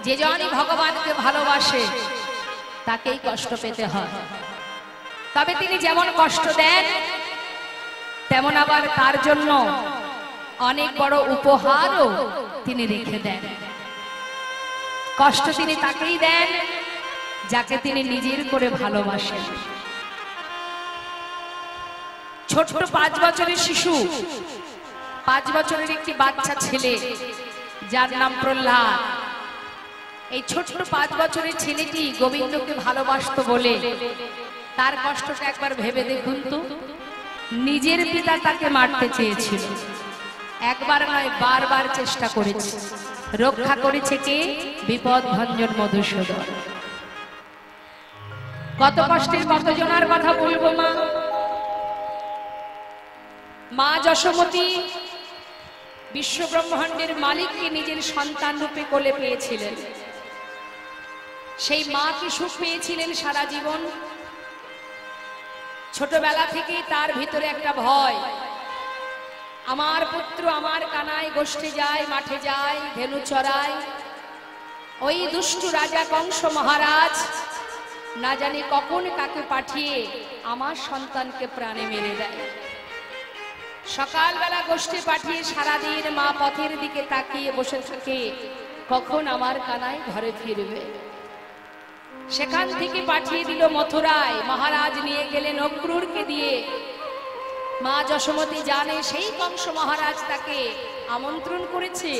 যে জনই ভগবানকে ভালোবাসে তাকেই কষ্ট পেতে হয়। তবে তিনি যেমন কষ্ট দেন তেমন আবার তার জন্য অনেক বড় উপহারও তিনি রেখে দেন। কষ্ট তিনি তাকেই দেন যাকে তিনি নিজের করে ভালোবাসেন। ছোট্ট 5 বছরের শিশু, 5 বছরের একটি বাচ্চা ছেলে যার নাম প্রহ্লাদ, এই ছোট্ট 5 বছরের ছেলেটি গোবিন্দকে ভালোবাসতো বলে তার কষ্টটা একবার ভেবে দেখুন তো। নিজের পিতা তাকে মারতে চেয়েছিল, একবার নয় বারবার চেষ্টা করেছে। রক্ষা করেছে কে? বিপদ ভঞ্জন মধুসূদন। কত কষ্টের কতজনার কথা বলবো মা। মা যশোমতী বিশ্ব ব্রহ্মাণ্ডের মালিককে নিজের সন্তান রূপে কোলে পেয়েছিলেন। সেই মা কি সুখ পেয়েছিলেন সারা জীবন। ছোটবেলা থেকেই তার ভিতরে একটা ভয়, আমার পুত্র আমার কানায় গোষ্ঠে যায়, মাঠে যায়, ধেনু চড়ায়। ওই দুষ্টু রাজা কংস মহারাজ না জানি কখন কাকে পাঠিয়ে আমার সন্তানকে প্রাণে মেরে দেয়। সকালবেলা গোষ্ঠে পাঠিয়ে সারাদিন মা পথের দিকে তাকিয়ে বসে থাকে, কখন আমার কানাই ঘরে ফিরবে। সেখান থেকে পাঠিয়ে দিল মথুরায়, মহারাজ নিয়ে গেলেন অক্রূরকে দিয়ে। মা যশোমতী জানে সেই কংস মহারাজ তাকে আমন্ত্রণ করেছে,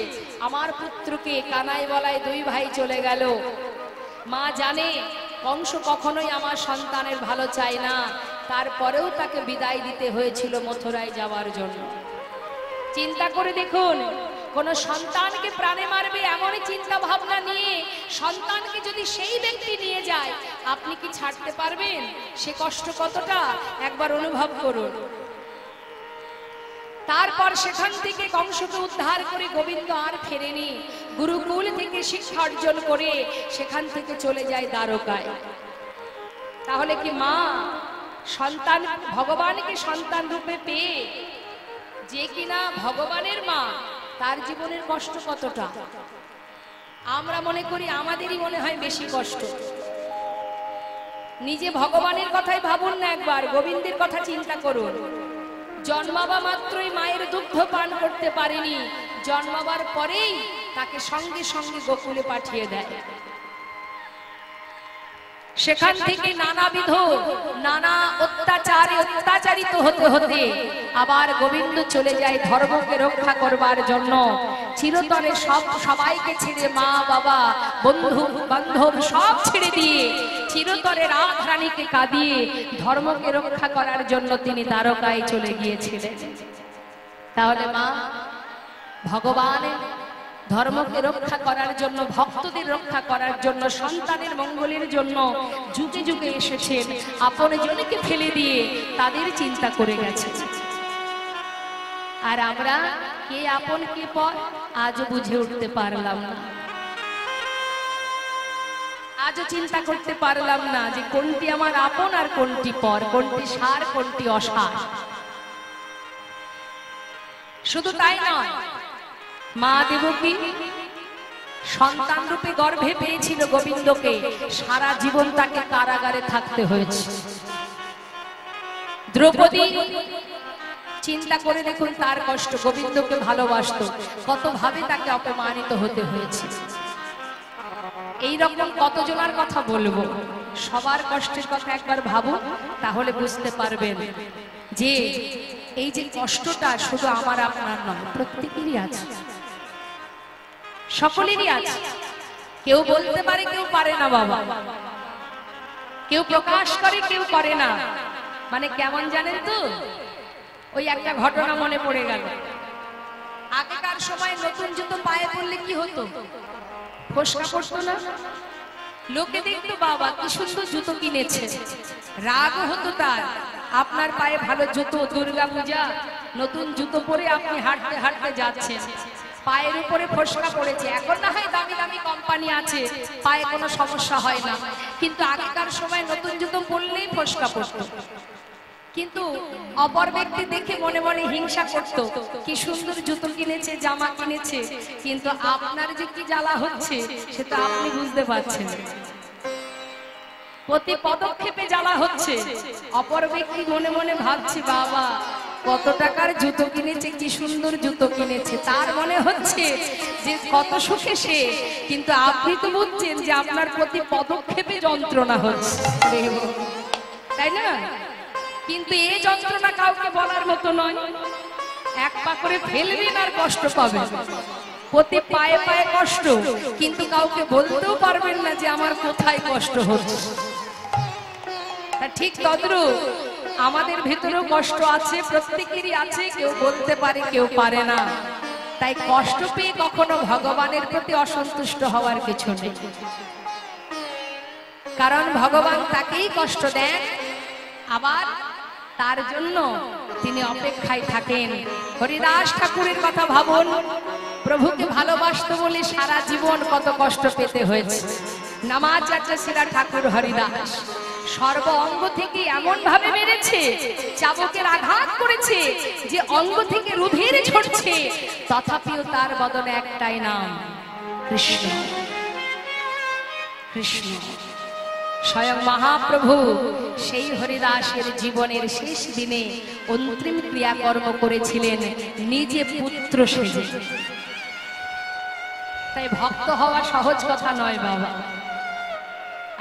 আমার পুত্রকে কানাই বলায় 2 ভাই চলে গেল। মা জানে কংস কখনোই আমার সন্তানের ভালো চায় না, তারপরেও তাকে বিদায় দিতে হয়েছিল মথুরায় যাওয়ার জন্য। চিন্তা করে দেখুন, কোন সন্তানকে প্রাণে মারবে এমনই চিন্তা ভাবনা নিয়ে সন্তানকে যদি সেই ব্যক্তি নিয়ে যায়, আপনি কি ছাড়তে পারবেন? সে কষ্ট কতটা একবার অনুভব করুন। তারপর সেখান থেকে কংসকে উদ্ধার করে গোবিন্দ আর ফেরেনি। গুরুকুল থেকে শিক্ষা অর্জন করে সেখান থেকে চলে যায় দ্বারকায়। তাহলে কি মা সন্তান, ভগবানকে সন্তান রূপে পেয়ে যে কিনা ভগবানের মা, তার জীবনের কষ্ট কতটা? আমরা মনে করি আমাদেরই মনে হয় বেশি কষ্ট। নিজে ভগবানের কথাই ভাবুন না, একবার গোবিন্দের কথা চিন্তা করুন। জন্মাবা মাত্রই মায়ের দুগ্ধ পান করতে পারেনি, জন্মাবার পরেই তাকে সঙ্গে সঙ্গে গোকুলে পাঠিয়ে দেয়। সেখান থেকে নানাবিধ নানা অত্যাচারে অত্যাচারিত হতে হতে আবার গোবিন্দ চলে যায় ধর্মকে রক্ষা করবার জন্য। চিরতরে সবাইকে ছেড়ে, মা বাবা বন্ধু বান্ধব সব ছেড়ে দিয়ে চিরতরে রাধারানীকে কাঁদিয়ে ধর্মকে রক্ষা করার জন্য তিনি দ্বারকায় চলে গিয়েছিলেন। তাহলে মা ভগবানের ধর্মকে রক্ষা করার জন্য, ভক্তদের রক্ষা করার জন্য, সন্তানের মঙ্গলের জন্য যুগে যুগে এসেছেন। আপন জনকে ফেলে দিয়ে তাদের চিন্তা করে গেছে। আর আমরা কে আপন কে পর আজও বুঝে উঠতে পারলাম না। আজও চিন্তা করতে পারলাম না যে কোনটি আমার আপন আর কোনটি পর, কোনটি সার কোনটি অসার। শুধু তাই নয়, মা দেবকী সন্তান রূপে গর্ভে পেয়েছিল গোবিন্দকে, সারা জীবন তাকে কারাগারে থাকতে হয়েছে। দ্রৌপদী চিন্তা করে দেখুন তার কষ্ট, গোবিন্দকে ভালোবাসতো, কত ভাবে তাকে অপমানিত হতে হয়েছে। এই রকম কতজনের কথা বলবো, সবার কষ্টের কথা একবার ভাবুন, তাহলে বুঝতে পারবেন যে এই যে কষ্টটা শুধু আমার আপনার নয়, প্রত্যেকেরই আছে, সকলেরই আছে। কেউ বলতে পারে, কেউ পারে না বাবা, কেউ প্রকাশ করে, কেউ করে না। মানে কেমন জানেন তো, ওই একটা ঘটনা মনে পড়ে গেল। আগেকার সময় নতুন জুতো পায়ে পড়লে কি হতো? ফোসকা পড়তো না? লোকে দেখতো বাবা কি সুন্দর জুতো কিনেছে, রাগও হতো তার। আপনার পায়ে ভালো জুতো, দুর্গা পূজা নতুন জুতো পরে আপনি হাঁটতে হাঁটতে যাচ্ছেন, পায়ের উপরে ফোসকা পড়েছে। এখন না হয় দামি দামি কোম্পানি আছে, পায়ে কোনো সমস্যা হয় না, কিন্তু আগেকার সময় নতুন জুতো পরলেই ফোসকা পড়তো। কিন্তু অপর ব্যক্তি দেখে মনে মনে হিংসা করত, কি সুন্দর জুতো কিনেছে, জামা কিনেছে, কিন্তু আপনার যে কি জ্বালা হচ্ছে সেটা আপনি বুঝতে পারছেন। প্রতি পদক্ষেপে জ্বালা হচ্ছে, অপর ব্যক্তি মনে মনে ভাবছে বাবা কত টাকার জুতো কিনেছে, কি সুন্দর জুতো কিনেছে, তার মনে হচ্ছে যে কত সুখে সে, কিন্তু আপনি তো বুঝছেন যে আপনার প্রতি পদক্ষেপে যন্ত্রণা হচ্ছে, তাই না? কিন্তু এই যন্ত্রণা কাউকে বলার মতো নয়। এক পা করে ফেলবেন আর কষ্ট পাবেন, প্রতি পায়ে পায়ে কষ্ট, কিন্তু কাউকে বলতেও পারবেন না যে আমার কোথায় কষ্ট হচ্ছে। ঠিক তদ্রূপ আমাদের ভেতরেও কষ্ট আছে, প্রত্যেকেরই আছে, কেউ বলতে পারে কেউ পারে না। তাই কষ্ট পেয়ে কখনো ভগবানের প্রতি অসন্তুষ্ট হওয়ার কিছু নেই, কারণ ভগবান তাকেই কষ্ট দেন, আবার তার জন্য তিনি অপেক্ষায় থাকেন। হরিদাস ঠাকুরের কথা ভাবুন, প্রভুকে ভালোবাসতো বলে সারা জীবন কত কষ্ট পেতে হয়েছে। নামাচার্য শিলা ঠাকুর হরিদাস সর্ব অঙ্গ থেকে এমন ভাবে মেরেছে, চাবুকের আঘাত করেছে যে অঙ্গ থেকে রুধির ঝরছে, তথাপিও তার বদনে একটাই নাম, কৃষ্ণ কৃষ্ণ। স্বয়ং মহাপ্রভু সেই হরিদাসের জীবনের শেষ দিনে অন্তিম ক্রিয়াকর্ম করেছিলেন নিজে পুত্র সেজে। তাই ভক্ত হওয়া সহজ কথা নয় বাবা।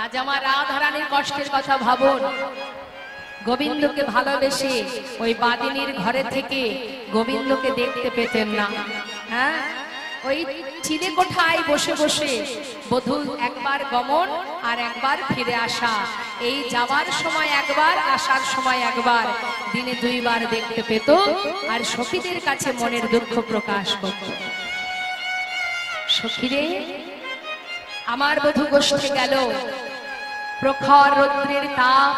আজ আমার রাধারানীর কষ্টের কথা ভাবুন, গোবিন্দকে ভালোবেসে ওই বাদিনীর ঘরে থেকে গোবিন্দকে দেখতে পেতেন না। হ্যাঁ, ওই চিলে কোঠায় বসে বসে বধূ একবার গমন আর একবার ফিরে আসা, এই যাবার সময় একবার, আসার সময় একবার, দিনে দুইবার দেখতে পেত, আর সখীদের কাছে মনের দুঃখ প্রকাশ করত। সখীরে, আমার বধূ গোষ্ঠে গেল, প্রখর রৌদ্রের তাপ,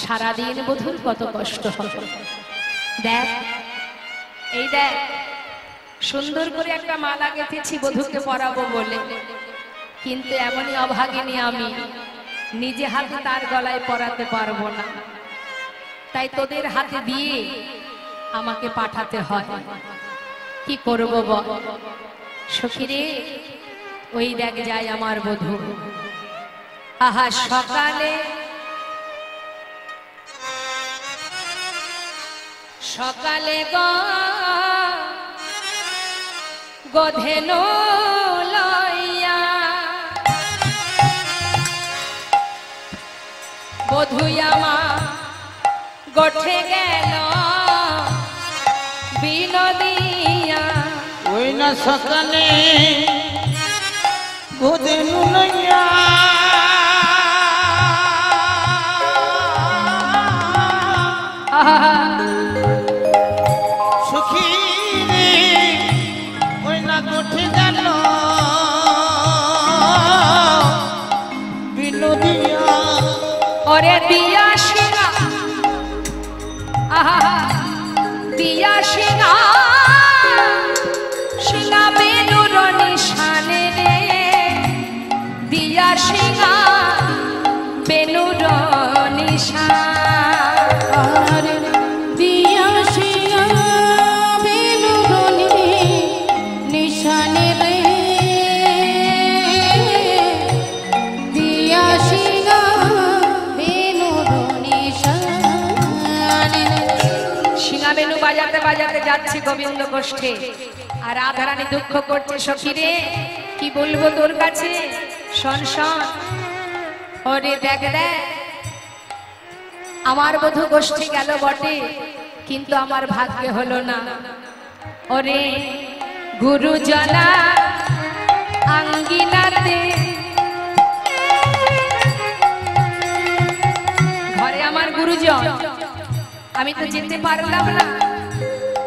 সারাদিন বধূর কত কষ্ট হবে। দেখ, এই দেখ, সুন্দর করে একটা মালা গেঁথেছি বধূকে পরাবো বলে, কিন্তু এমনই অভাগিনী আমি, নিজে হাতে তার গলায় পরাতে পারবো না, তাই তোদের হাতে দিয়ে আমাকে পাঠাতে হয়, কি করবো বল। সখীরে, ওই দেখ যায় আমার বধূ, আহা সকালে সকালে গধেনো লইয়া বধুয়ামা গঠে গেল বিনোদিয়া। ওই না সকালে গধেনো লইয়া সুখী রে, ওই না গঠে গেল বিনোদিয়া। ওরে দিয়া সিংহা, আহা দিয়া সিংহা, সিংহা বেনুর নিশানে রে, দিয়া সিংহা বেনুর নিশান। দিয়া সিংহা বেনুর নিশানে রে, দিয়া সিংহা বেনুর নিশানে। সিংহা বেনু বাজাতে বাজাতে যাচ্ছে গোবিন্দ গোষ্ঠে, আর রাধারানী দুঃখ করছে, সখীরে কি বলবো তোর কাছে, শোন শোন। ওরে দেখ দেখ, আমার বধূ গোষ্ঠী গেল বটে, কিন্তু আমার ভাগ্যে হলো না। ওরে গুরুজনা আঙ্গিনাতে, ঘরে আমার গুরুজন, আমি তো যেতে পারলাম না।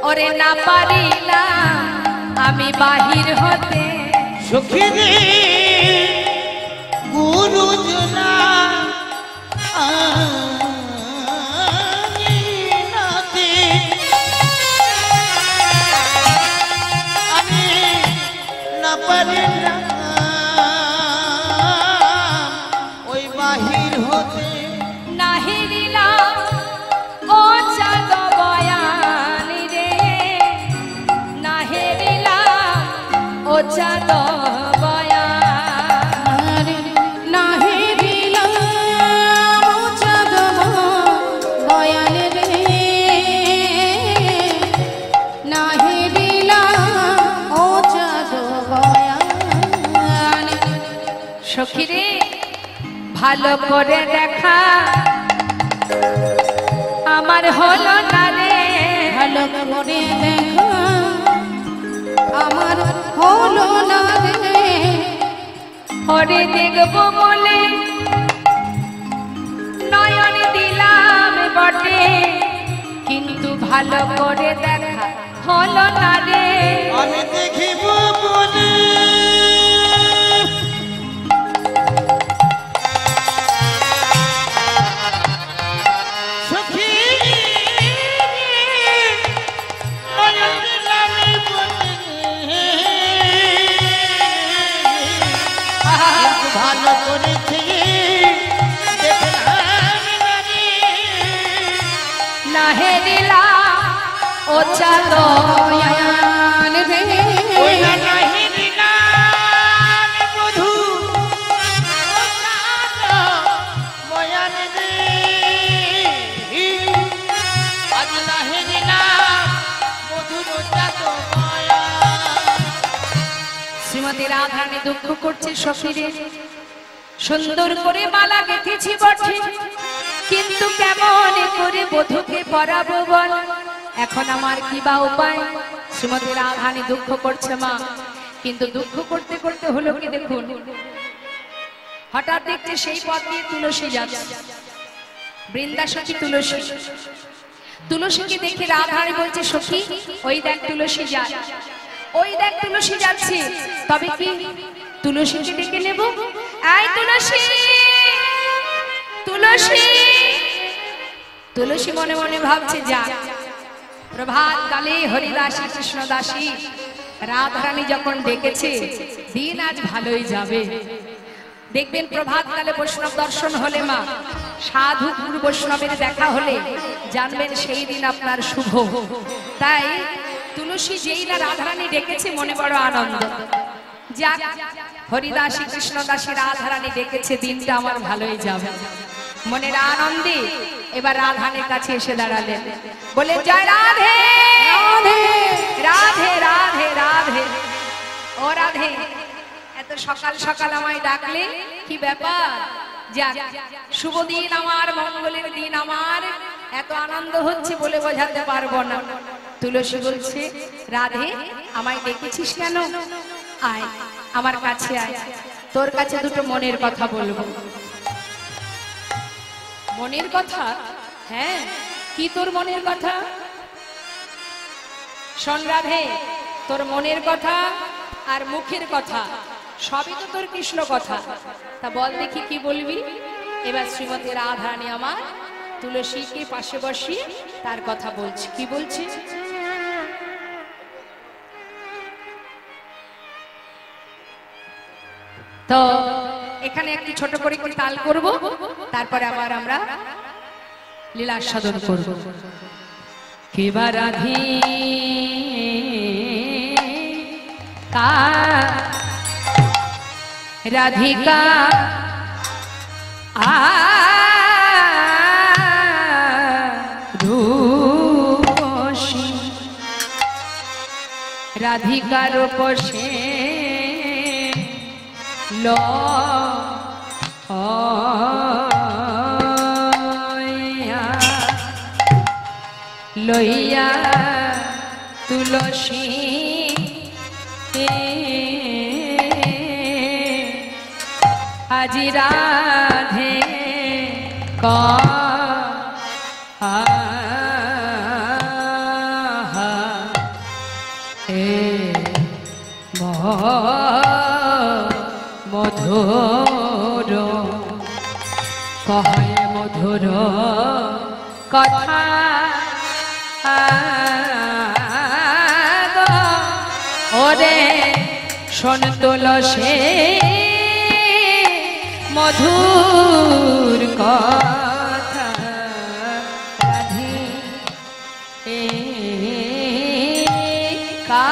ওরে না পারিলাম আমি বাহির হতে। সুখী রে, গুরুজনা আঙ্গিনাতে আমি না পারিলাম ওই বাহির হতে। নাহিরিলাম ও সখীরে ভালো করে দেখা আমার হলো না রে, ভালো করে দেখা আমার হলো না রে, ওরে দেখবো বলে নয়ন দিলাম বটে, কিন্তু ভালো করে দেখা হলো না রে। আমি দেখিব বলে সখী নয়ন দিলাম বলে, ভালো করেছি দেখলাম না রে। নাহে দিলা ও চাঁদো দয়াল রে, ওই না নাহি দিলাম বধূ, ময়ান রে। আজ নাহি দিলাম বধূর চাঁদ মায়া। শ্রীমতী রাধারানী দুঃখ করছে সখীরে, সুন্দর করে মালা গেঁথেছি বটে, কিন্তু কেমন করে বধূকে পরাবো বল, এখন আমার কি বা উপায়। শ্রীমতী রাধারানী দুঃখ করছে মা, কিন্তু দুঃখ করতে করতে হলো কি দেখুন, হঠাৎ দেখছে সেই পথ দিয়ে তুলসী যাচ্ছে, বৃন্দাসখী তুলসী। তুলসীকে দেখে রাধারানী বলছে সখী ওই দেখ তুলসী যায়, ওই দেখ তুলসী যাচ্ছে, তবে কি তুলসীকে ডেকে নেব? আয় তুলসী, তুলসী। তুলসী মনে মনে ভাবছে যা, প্রভাত কালে হরিদাসী কৃষ্ণদাসী রাধারানী যখন ডেকেছে দিন আজ ভালোই যাবে। দেখবেন প্রভাত কালে বৈষ্ণব দর্শন হলে মা, সাধু গুরু বৈষ্ণবের দেখা হলে জানবেন সেই দিন আপনার শুভ। তাই তুলসী যেই না রাধারানী ডেকেছে মনে বড় আনন্দ, যাক হরিদাসী কৃষ্ণদাসী রাধারানী ডেকেছে, দিনটা আমার ভালোই যাবে। মনের আনন্দে এবার রাধারানীর কাছে এসে দাঁড়ালেন, বলে জয় রাধে রাধে রাধে রাধে। ও রাধে, এত সকাল সকাল আমায় ডাকলে, কি ব্যাপার? যাক শুভ দিন আমার, মঙ্গলের দিন আমার, এত আনন্দ হচ্ছে বলে বোঝাতে পারবো না। তুলসী বলছে রাধে আমায় ডেকেছিস কেন? আয় আমার কাছে আয়, তোর কাছে দুটো মনের কথা বলবো। মনের কথা? হ্যাঁ, কি তোর মনের কথা? শোন রাধে, তোর মনের কথা আর মুখের কথা সবই তো তোর কৃষ্ণ কথা, তা বল দেখি কি বলবি। এবার শ্রীমতী রাধারানী আমার তুলসীকে পাশে বসিয়ে তার কথা বলছে, কি বলছে? তো এখানে একটি ছোট করে একটি তাল করব, তারপরে আবার আমরা লীলা সাধন করব। কেবা রাধি কা রাধিকা আ রূপসী, রাধিকার রূপসে লো লইয়া তুলসী আজি রাধে ক মধুর কহে মধুর কথা ওরে শোন তুলসী মধুর কথা। রাধিকা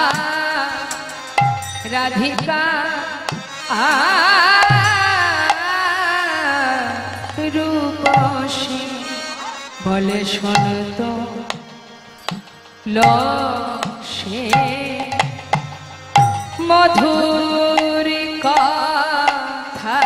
রাধিকা রূপসী বলে শোন তো সে মধুর কথা।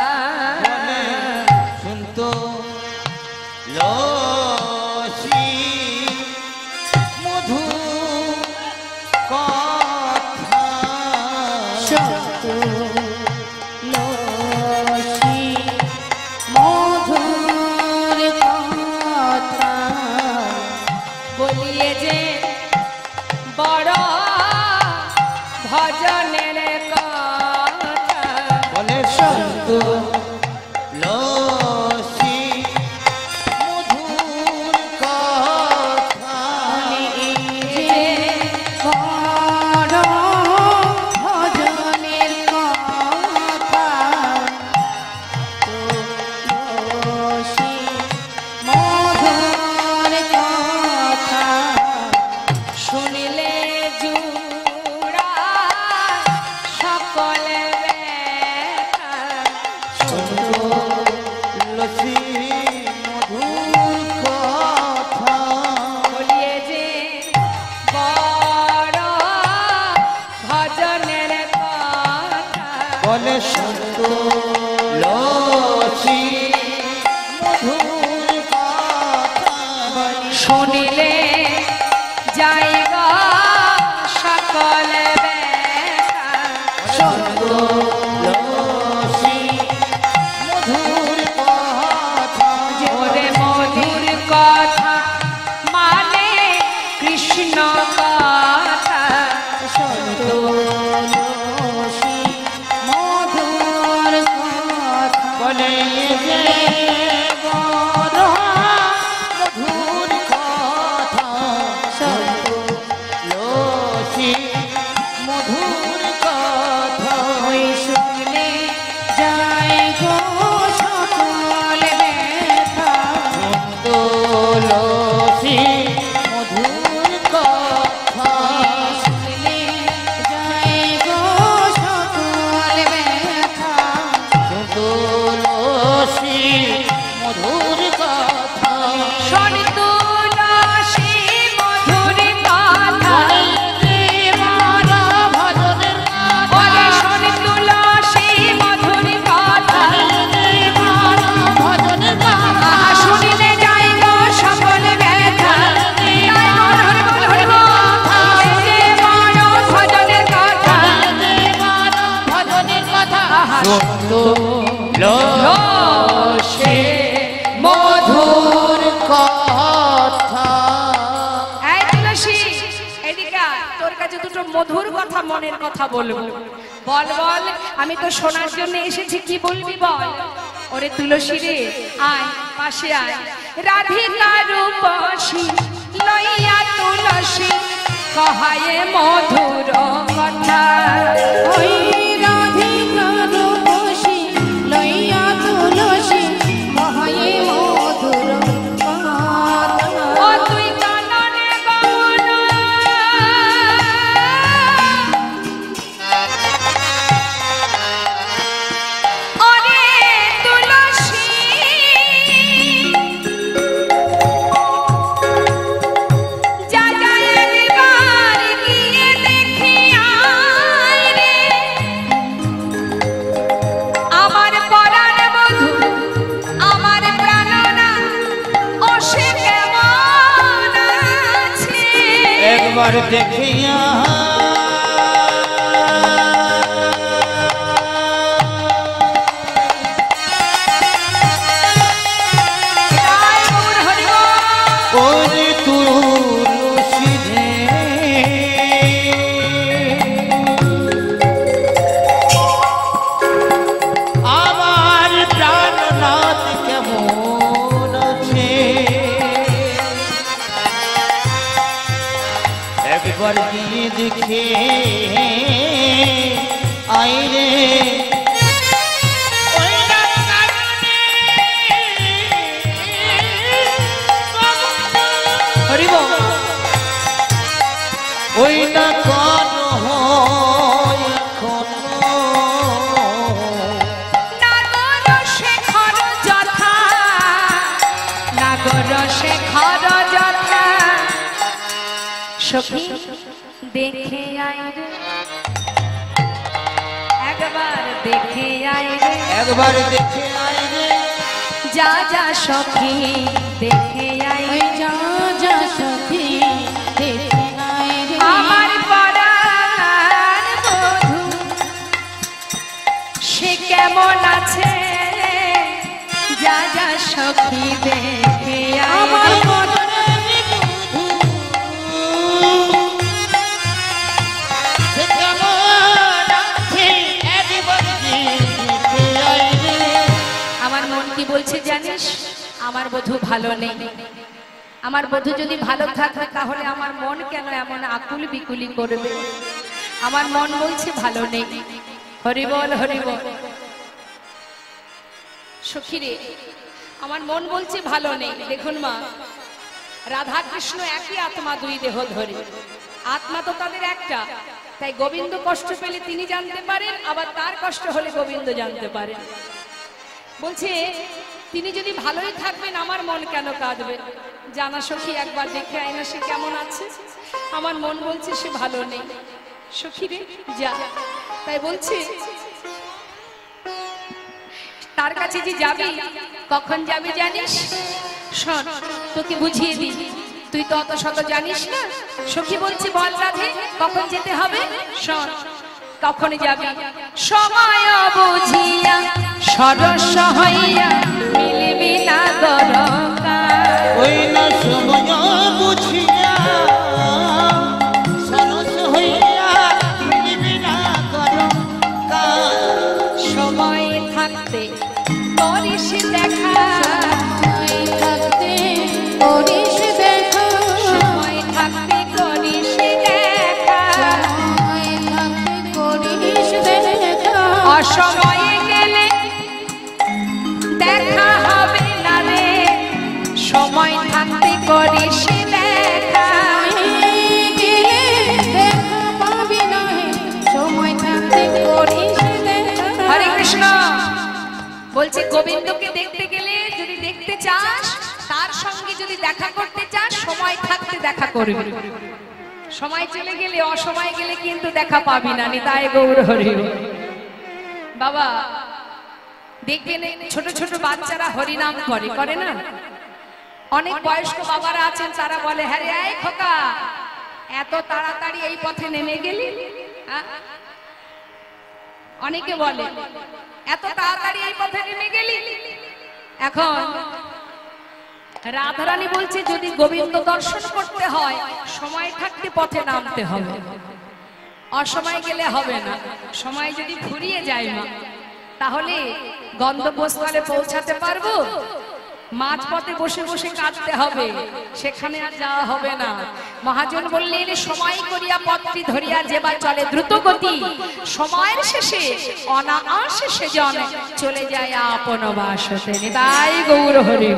লসি মধুর কথা বলিয়ে যে বড় ভজনের কথা বলে সন্ত লসি মধুর কথা শুনিলে যাইবা সকল ব্যথা সন্ত লসি মধুর কথা ওরে মধুর কথা মানে কৃষ্ণ কথা সন্ত লসি মধুর কথা বলে যে বড় মধুর কথা সন্ত লসি মধুর কথা ওই শুনলে যায় গো সকল ব্যথা লসি মধুর কথা শুনলে যায় গো সকল ব্যথা লসি মধুর কথা শোন তুলসী মধুর কথা ওরে শোন তুলসী মধুর কথা আহা শুনিলে যায় গো সকল ব্যথা তাই হরি বল এই যে বড় ভজনের কথা আহা লসি মধুর কথা এই তুলসী এদিকে আয়, তোর কাছে দুটো মধুর কথা মনের কথা বলবো বল বল আমি তো শোনার জন্য এসেছি কি বলবি বল ওরে তুলসী রে আয় পাশে আয় রাধিকা রূপসী লইয়া তুলসী কহায়ে মধুর কথা ওই রাধিকা রূপসী লইয়া তুলসী কহায়ে মধুর কথা ও তুই কাননে গমন ওরে তুলসী যা যা একবার গিয়ে দেখে আয় রে আমার পরাণ বধূ আমার প্রাণনা ও সে কেমন আছে একবার দেখিয়া জয় গৌর হরি বল। ওরে তুলসী রে আমার প্রাণনাথ কেমন আছে একবার গিয়ে দেখে আইরে হরি বল। ওই না কন হয় এখনো নাগর শেখর যথা নাগর শেখর যথা সখী দেখে আয় রে একবার দেখে আয় রে একবার দেখে আইরে যা যা সখী দেখে আয় ওই যা যা সখী দেখে আয় রে আমার পরাণ বধূ সে কেমন আছে যা যা সখী দেখে আমার আয় সে কেমন আছে একবার দেখে আইরে আমার মন কি বলছে জানিস আমার বধূ ভালো নেই আমার বধূ যদি ভালো থাকে তাহলে আমার মন কেন এমন আকুল বিকুলি করবে আমার মন বলছে ভালো নেই হরি বল হরি বল সখী রে আমার মন বলছে ভালো নেই দেখুন মা রাধা কৃষ্ণ একই আত্মা দুই দেহ ধরে আত্মা তো তাদের একটা তাই গোবিন্দ কষ্ট পেলে তিনি জানতে পারেন আবার তার কষ্ট হলে গোবিন্দ জানতে পারেন বলছে তিনি যদি ভালোই থাকবেন আমার মন কেন কাঁদবে? জানা সখী একবার দেখে আয় না সে কেমন আছে। আমার মন বলছে সে ভালো নেই। সখী রে যা। তাই বলছে তার কাছে যে যাবি, কখন যাবি জানিস? শোন তোকে বুঝিয়ে দিই, তুই তো অত শত জানিস না। সখী বলছি বল রাধে কখন যেতে হবে? শোন কখন যাবি? সময় বুঝিয়া সরস হইয়া মিলবি না দরকার। ওই না সময় বুঝিয়া সরস হইয়া মিলবি না দরকার। সময় থাকতে করিস দেখা, সময় থাকতে করিস দেখা, সময় থাকতে করিস দেখা, সময় থাকতে করিস দেখা, অসময়ে গেলে দেখা হবে না রে। সময় থাকতে করিস দেখা, সময় গেলে দেখা পাবি না হে, সময় থাকতে করিস দেখা। হরে কৃষ্ণ। বলছে গোবিন্দকে দেখতে গেলে যদি দেখতে চাস, তার সঙ্গে যদি দেখা করতে চাস, সময় থাকতে দেখা করবি। সময় চলে গেলে অসময় গেলে কিন্তু দেখা পাবি না। নিতাই গৌর হরি। বাবা দেখবেন ছোট ছোট বাচ্চারা হরিনাম করে, করে না? অনেক বয়স্ক বাবারা আছেন তারা বলে হ্যাঁ রে এই খোকা এত তাড়াতাড়ি এই পথে নেমে গেলি। অনেকে বলে এত তাড়াতাড়ি এই পথে নেমে গেলি। এখন রাধারানী বলছে যদি গোবিন্দ দর্শন করতে হয় সময় থাকতে পথে নামতে হবে, অসময় গেলে হবে না। সময় যদি ফুরিয়ে যায় না তাহলে গন্তব্যস্থলে পৌঁছাতে পারবো? মাঝপথে বসে বসে কাঁদতে হবে, সেখানে আর যাওয়া হবে না। মহাজন বললেন সময় করিয়া পথটি ধরিয়া যেবা চলে দ্রুত গতি, সময়ের শেষে অনায়াসে সেজন চলে যায় আপন বাসতে। নিতাই গৌর হরি।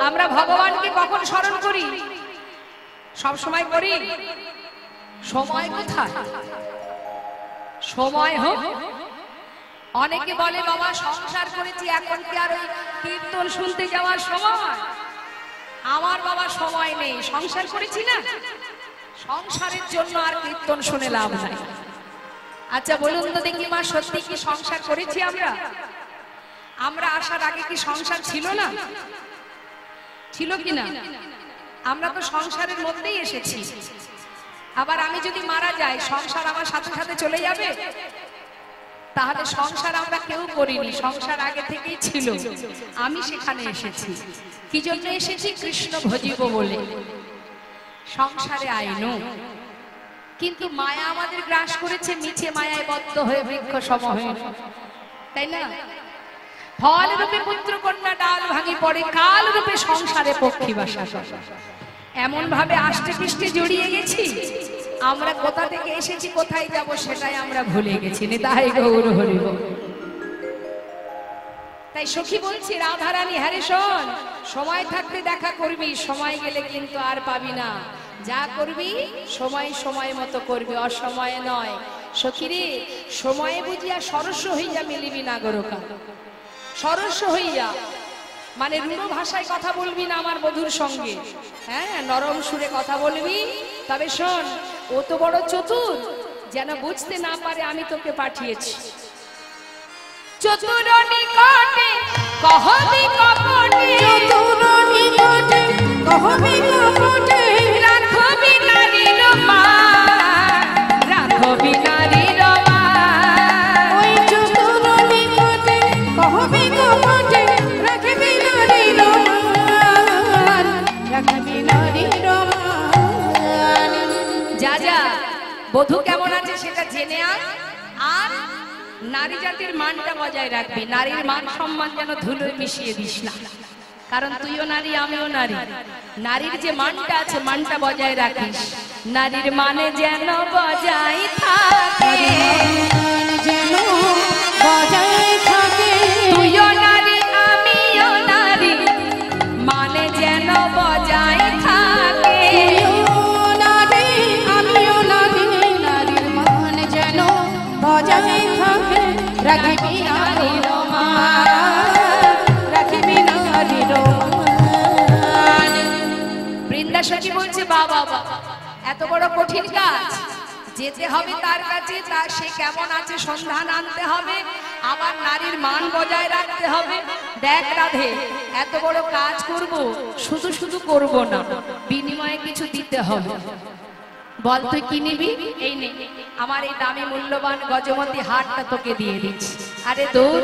আমরা ভগবানকে কখন স্মরণ করি? সব সময় করি? সময় কোথায়? সময় হোক। অনেকে বলে বাবা সংসার করেছি এখন কি আর ওই কীর্তন শুনতে যাওয়ার সময়? আমার বাবা সময় নেই, সংসার করেছি না, সংসারের জন্য আর কীর্তন শুনে লাভ নাই। আচ্ছা বলুন তো দেখি মা, সত্যি কি সংসার করেছি আমরা? আমরা আসার আগে কি সংসার ছিল না? ছিল কি না? আমরা তো সংসারের মধ্যেই এসেছি। আবার আমি যদি মারা যাই সংসার আমার সাথে সাথে চলে যাবে? তাহলে সংসার আমরা কেউ করিনি, সংসার আগে থেকেই ছিল। আমি সেখানে এসেছি। কি জন্য এসেছি? কৃষ্ণ ভজিব বলে। সংসারে আইনো কিন্তু মায়া আমাদের গ্রাস করেছে, মিছে মায়ায় বদ্ধ হয়ে বৃক্ষ সম হয়ে, তাই না? ফল রূপে পুত্র কন্যা ডাল ভাঙি পড়ে, কাল রূপে সংসারে পক্ষী বাসা। এমন ভাবে আষ্টে পৃষ্ঠে জড়িয়ে গেছি, আমরা কোথা থেকে এসেছি কোথায় যাব সেটাই আমরা ভুলে গেছি। নিতাই গৌর হরি। তাই সখী বলছি রাধারানী হ্যারে শোন, সময় থাকতে দেখা করবি, সময় গেলে কিন্তু আর পাবি না। যা করবি সময় সময় মতো করবি, অসময়ে নয়। সখী রে সময়ে বুঝিয়া সরস্ব হইয়া মিলিবি না গরকা। সরস্ব হইয়া মানে রূঢ় ভাষায় কথা বলবি না আমার বধূর সঙ্গে, হ্যাঁ নরম সুরে কথা বলবি। তবে শোন, ও তো বড় চতুর, যেন বুঝতে না পারে আমি তোকে পাঠিয়েছি। চতুর নিকটে কহবি কপটে, চতুর নিকটে কহবি কপটে, রাখবি নারীর মান, রাখবি নারীর মান। ওই চতুর নিকটে কহবি কপটে, রাখবি নারীর মান, রাখবি নারীর মান। যা যা বধূ কেমন আছে সেটা জেনে আন, আর নারী জাতির মানটা বজায় রাখবি। নারীর মান সম্মান যেন ধুলোয় মিশিয়ে দিস না, কারণ তুইও নারী আমিও নারী। নারীর যে মানটা আছে মানটা বজায় রাখিস। নারীর মানে যেন বজায় থাকে, যেন বজায় থাকে, তুইও নারী আমিও নারী, মানে যেন বজায় থাকে। তুইও নারী আমিও নারী, নারীর মান যেন বজায় থাকে, রাখিবি নারী রমান, রাখিবি নারী রমান। বৃন্দাসখী বলছে বাবা এত বড় কঠিন কাজ, যেতে হবে তার কাছে, তার সে কেমন আছে সন্ধান আনতে হবে, আবার নারীর মান বজায় রাখতে হবে। দেখ রাধে, এত বড় কাজ করব, শুধু শুধু করব না, বিনিময়ে কিছু দিতে হবে। বল তুই কি নিবি? এই নে, আমার এই দামি মূল্যবান গজমতি হারটা তোকে দিয়ে দিচ্ছি। আরে দূর,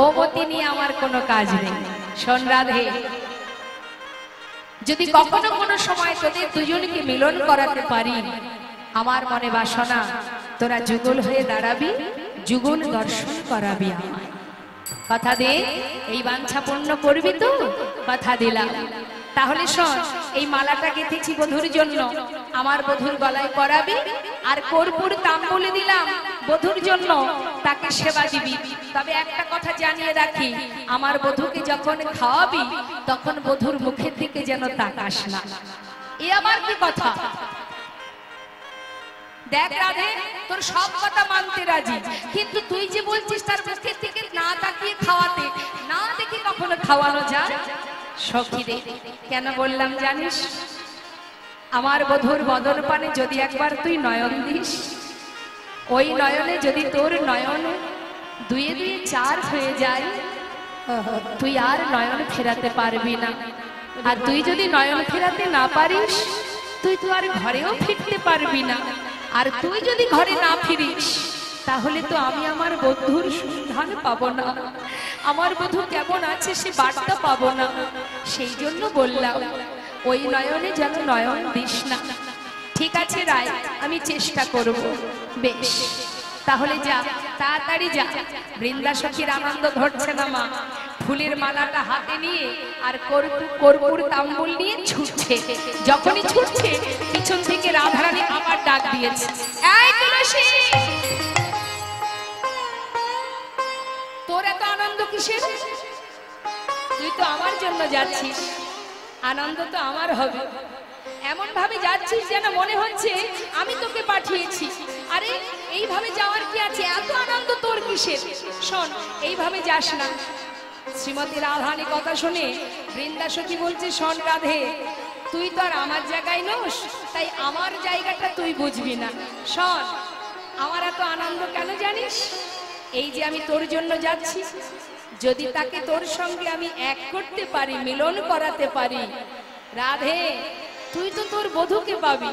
ও মতি নিয়ে আমার কোনো কাজ নেই। শোন রাধে, যদি কখনো কোনো সময় তোদের দুজনকে মিলন করাতে পারি, আমার মনে বাসনা তোরা যুগল হয়ে দাঁড়াবি, যুগল দর্শন করাবি আমায়। কথা দে, এই বাঞ্ছা পূর্ণ করবি তো? কথা দিলাম। তাহলে শোন, এই মালাটা গেঁথেছি বধুর জন্য, আমার বধুর গলায় পরাবি, আর কর্পূর তাম্বুলে দিলাম বধুর জন্য, তাকে সেবা দিবি। তবে একটা কথা জানিয়ে রাখি, আমার বধুকে যখন খাওয়াবি তখন বধুর মুখের দিকে যেন তাকাস না। এ আবার কি কথা? দেখ রাধে, তোর সব কথা মানতে রাজি, কিন্তু তুই যে বলছিস তার মুখের দিকে না তাকিয়ে খাওয়াতে, না দেখে কখনো খাওয়ানো যায়? সখী রে, কেন বললাম জানিস? আমার বধুর বদন পানে যদি একবার তুই নয়ন দিস, ওই নয়নে যদি তোর নয়ন দুয়ে দুয়ে চার হয়ে যায়, তুই আর নয়ন ফেরাতে পারবি না। আর তুই যদি নয়ন ফেরাতে না পারিস, তুই তো আর ঘরেও ফিরতে পারবি না। আর তুই যদি ঘরে না ফিরিস, তাহলে তো আমি আমার বন্ধুর সন্ধান পাবো না, আমার বধূ কেমন আছে সে বার্তা পাবো না। সেই জন্য বললাম, ওই নয়নে যেন নয়ন দিস না। ঠিক আছে রায়, আমি চেষ্টা করব। বেশ, তাহলে যা, তাড়াতাড়ি যা। বৃন্দাসখীর আনন্দ ধরছে না মা, ফুলের মালাটা হাতে নিয়ে আর কর্পূর তাম্বুল নিয়ে ছুটছে। যখনই ছুটছে, পিছন থেকে রাধারানী আবার ডাক দিয়েছে, এই তুলসী, তোর এত আনন্দ কিসের? তুই তো আমার জন্য যাচ্ছিস, আনন্দ তো আমার হবে। এমন ভাবে যাচ্ছিস যেন মনে হচ্ছে আমি তোকে পাঠিয়েছি। আরে এইভাবে যাওয়ার কি আছে? এত আনন্দ তোর কিসের? শোন, এইভাবে যাস না। শ্রীমতী রাধারানী কথা শুনে বৃন্দাসখী বলছে, শোন রাধে, তুই তো আর আমার জায়গায় নোস, তাই আমার জায়গাটা তুই বুঝবি না। শোন, আমার এত আনন্দ কেন জানিস? এই যে আমি তোর জন্য যাচ্ছি, যদি তাকে তোর সঙ্গে আমি এক করতে পারি, মিলন করাতে পারি, রাধে তুই তো তোর বধূকে পাবি,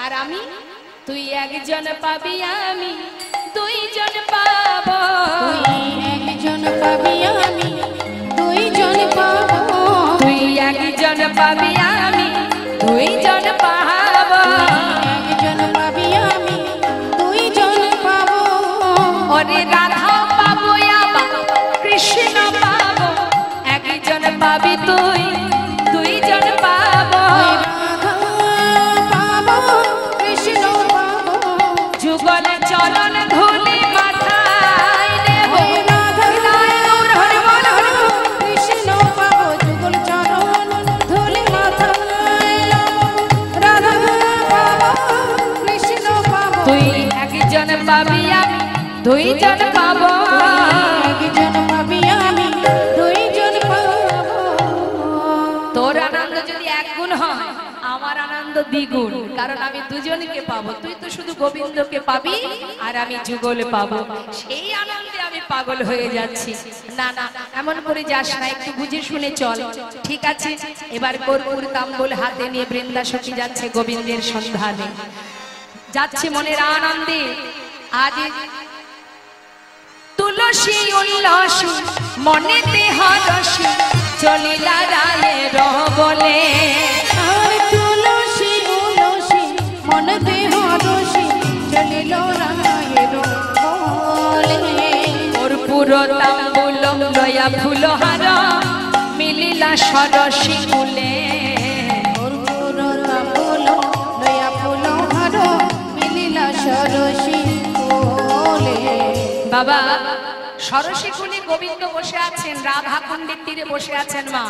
আর আমি, তুই একজন পাবি, আমি দুইজন পাব। তুই একজন পাবি, আমি দুইজন পাব। তুই একজন পাবি, আমি দুইজন পাব। একজন পাবি, আমি দুইজন পাব। ওরে রাধা পাবো, আবার কৃষ্ণ পাবো, একজন পাবি তুই, দুইজন পাবো। রাধা পাব, কৃষ্ণ পাব। যুগল চরণ ধুলি মাথায় নেব। কৃষ্ণ পাব, যুগল চরণ ধুলি মাথায় নেব। রাধা পাব, কৃষ্ণ পাব। তুই একজন পাবি, আমি দুইজন পাবো। একজন পাবি, আমি দুইজন পাব। তোর আনন্দ যদি এক গুণ হয়, আমার আনন্দ দ্বিগুণ, কারণ আমি দুজনকে পাবো। তুই তো শুধু গোবিন্দকে পাবি, আর আমি যুগলে পাবো। সেই আনন্দে আমি পাগল হয়ে যাচ্ছি। না না, এমন করে যাস না, একটু বুঝে শুনে চল। ঠিক আছে, এবার কর্পূর তাম্বুল হাতে নিয়ে বৃন্দাসখী যাচ্ছে গোবিন্দের সন্ধানে, যাচ্ছে মনের আনন্দে। আজ তুলসী উল্লাস মনেতে হরসি, চলিলা রায়ের বলে। আর তুলসী উলসী মন দেহ রসি, চলিল রায়ের বলে। কর্পূর তাম্বুল লয়া ফুলহার, মিলিলা সরসী কুলে। কর্পূর তাম্বুল লয়া ফুলহার, মিলিলা সরসী কুলে। বাবা, সরসী কুলে গোবিন্দ বসে আছেন, রাধা কুণ্ডের তীরে বসে আছেন মা।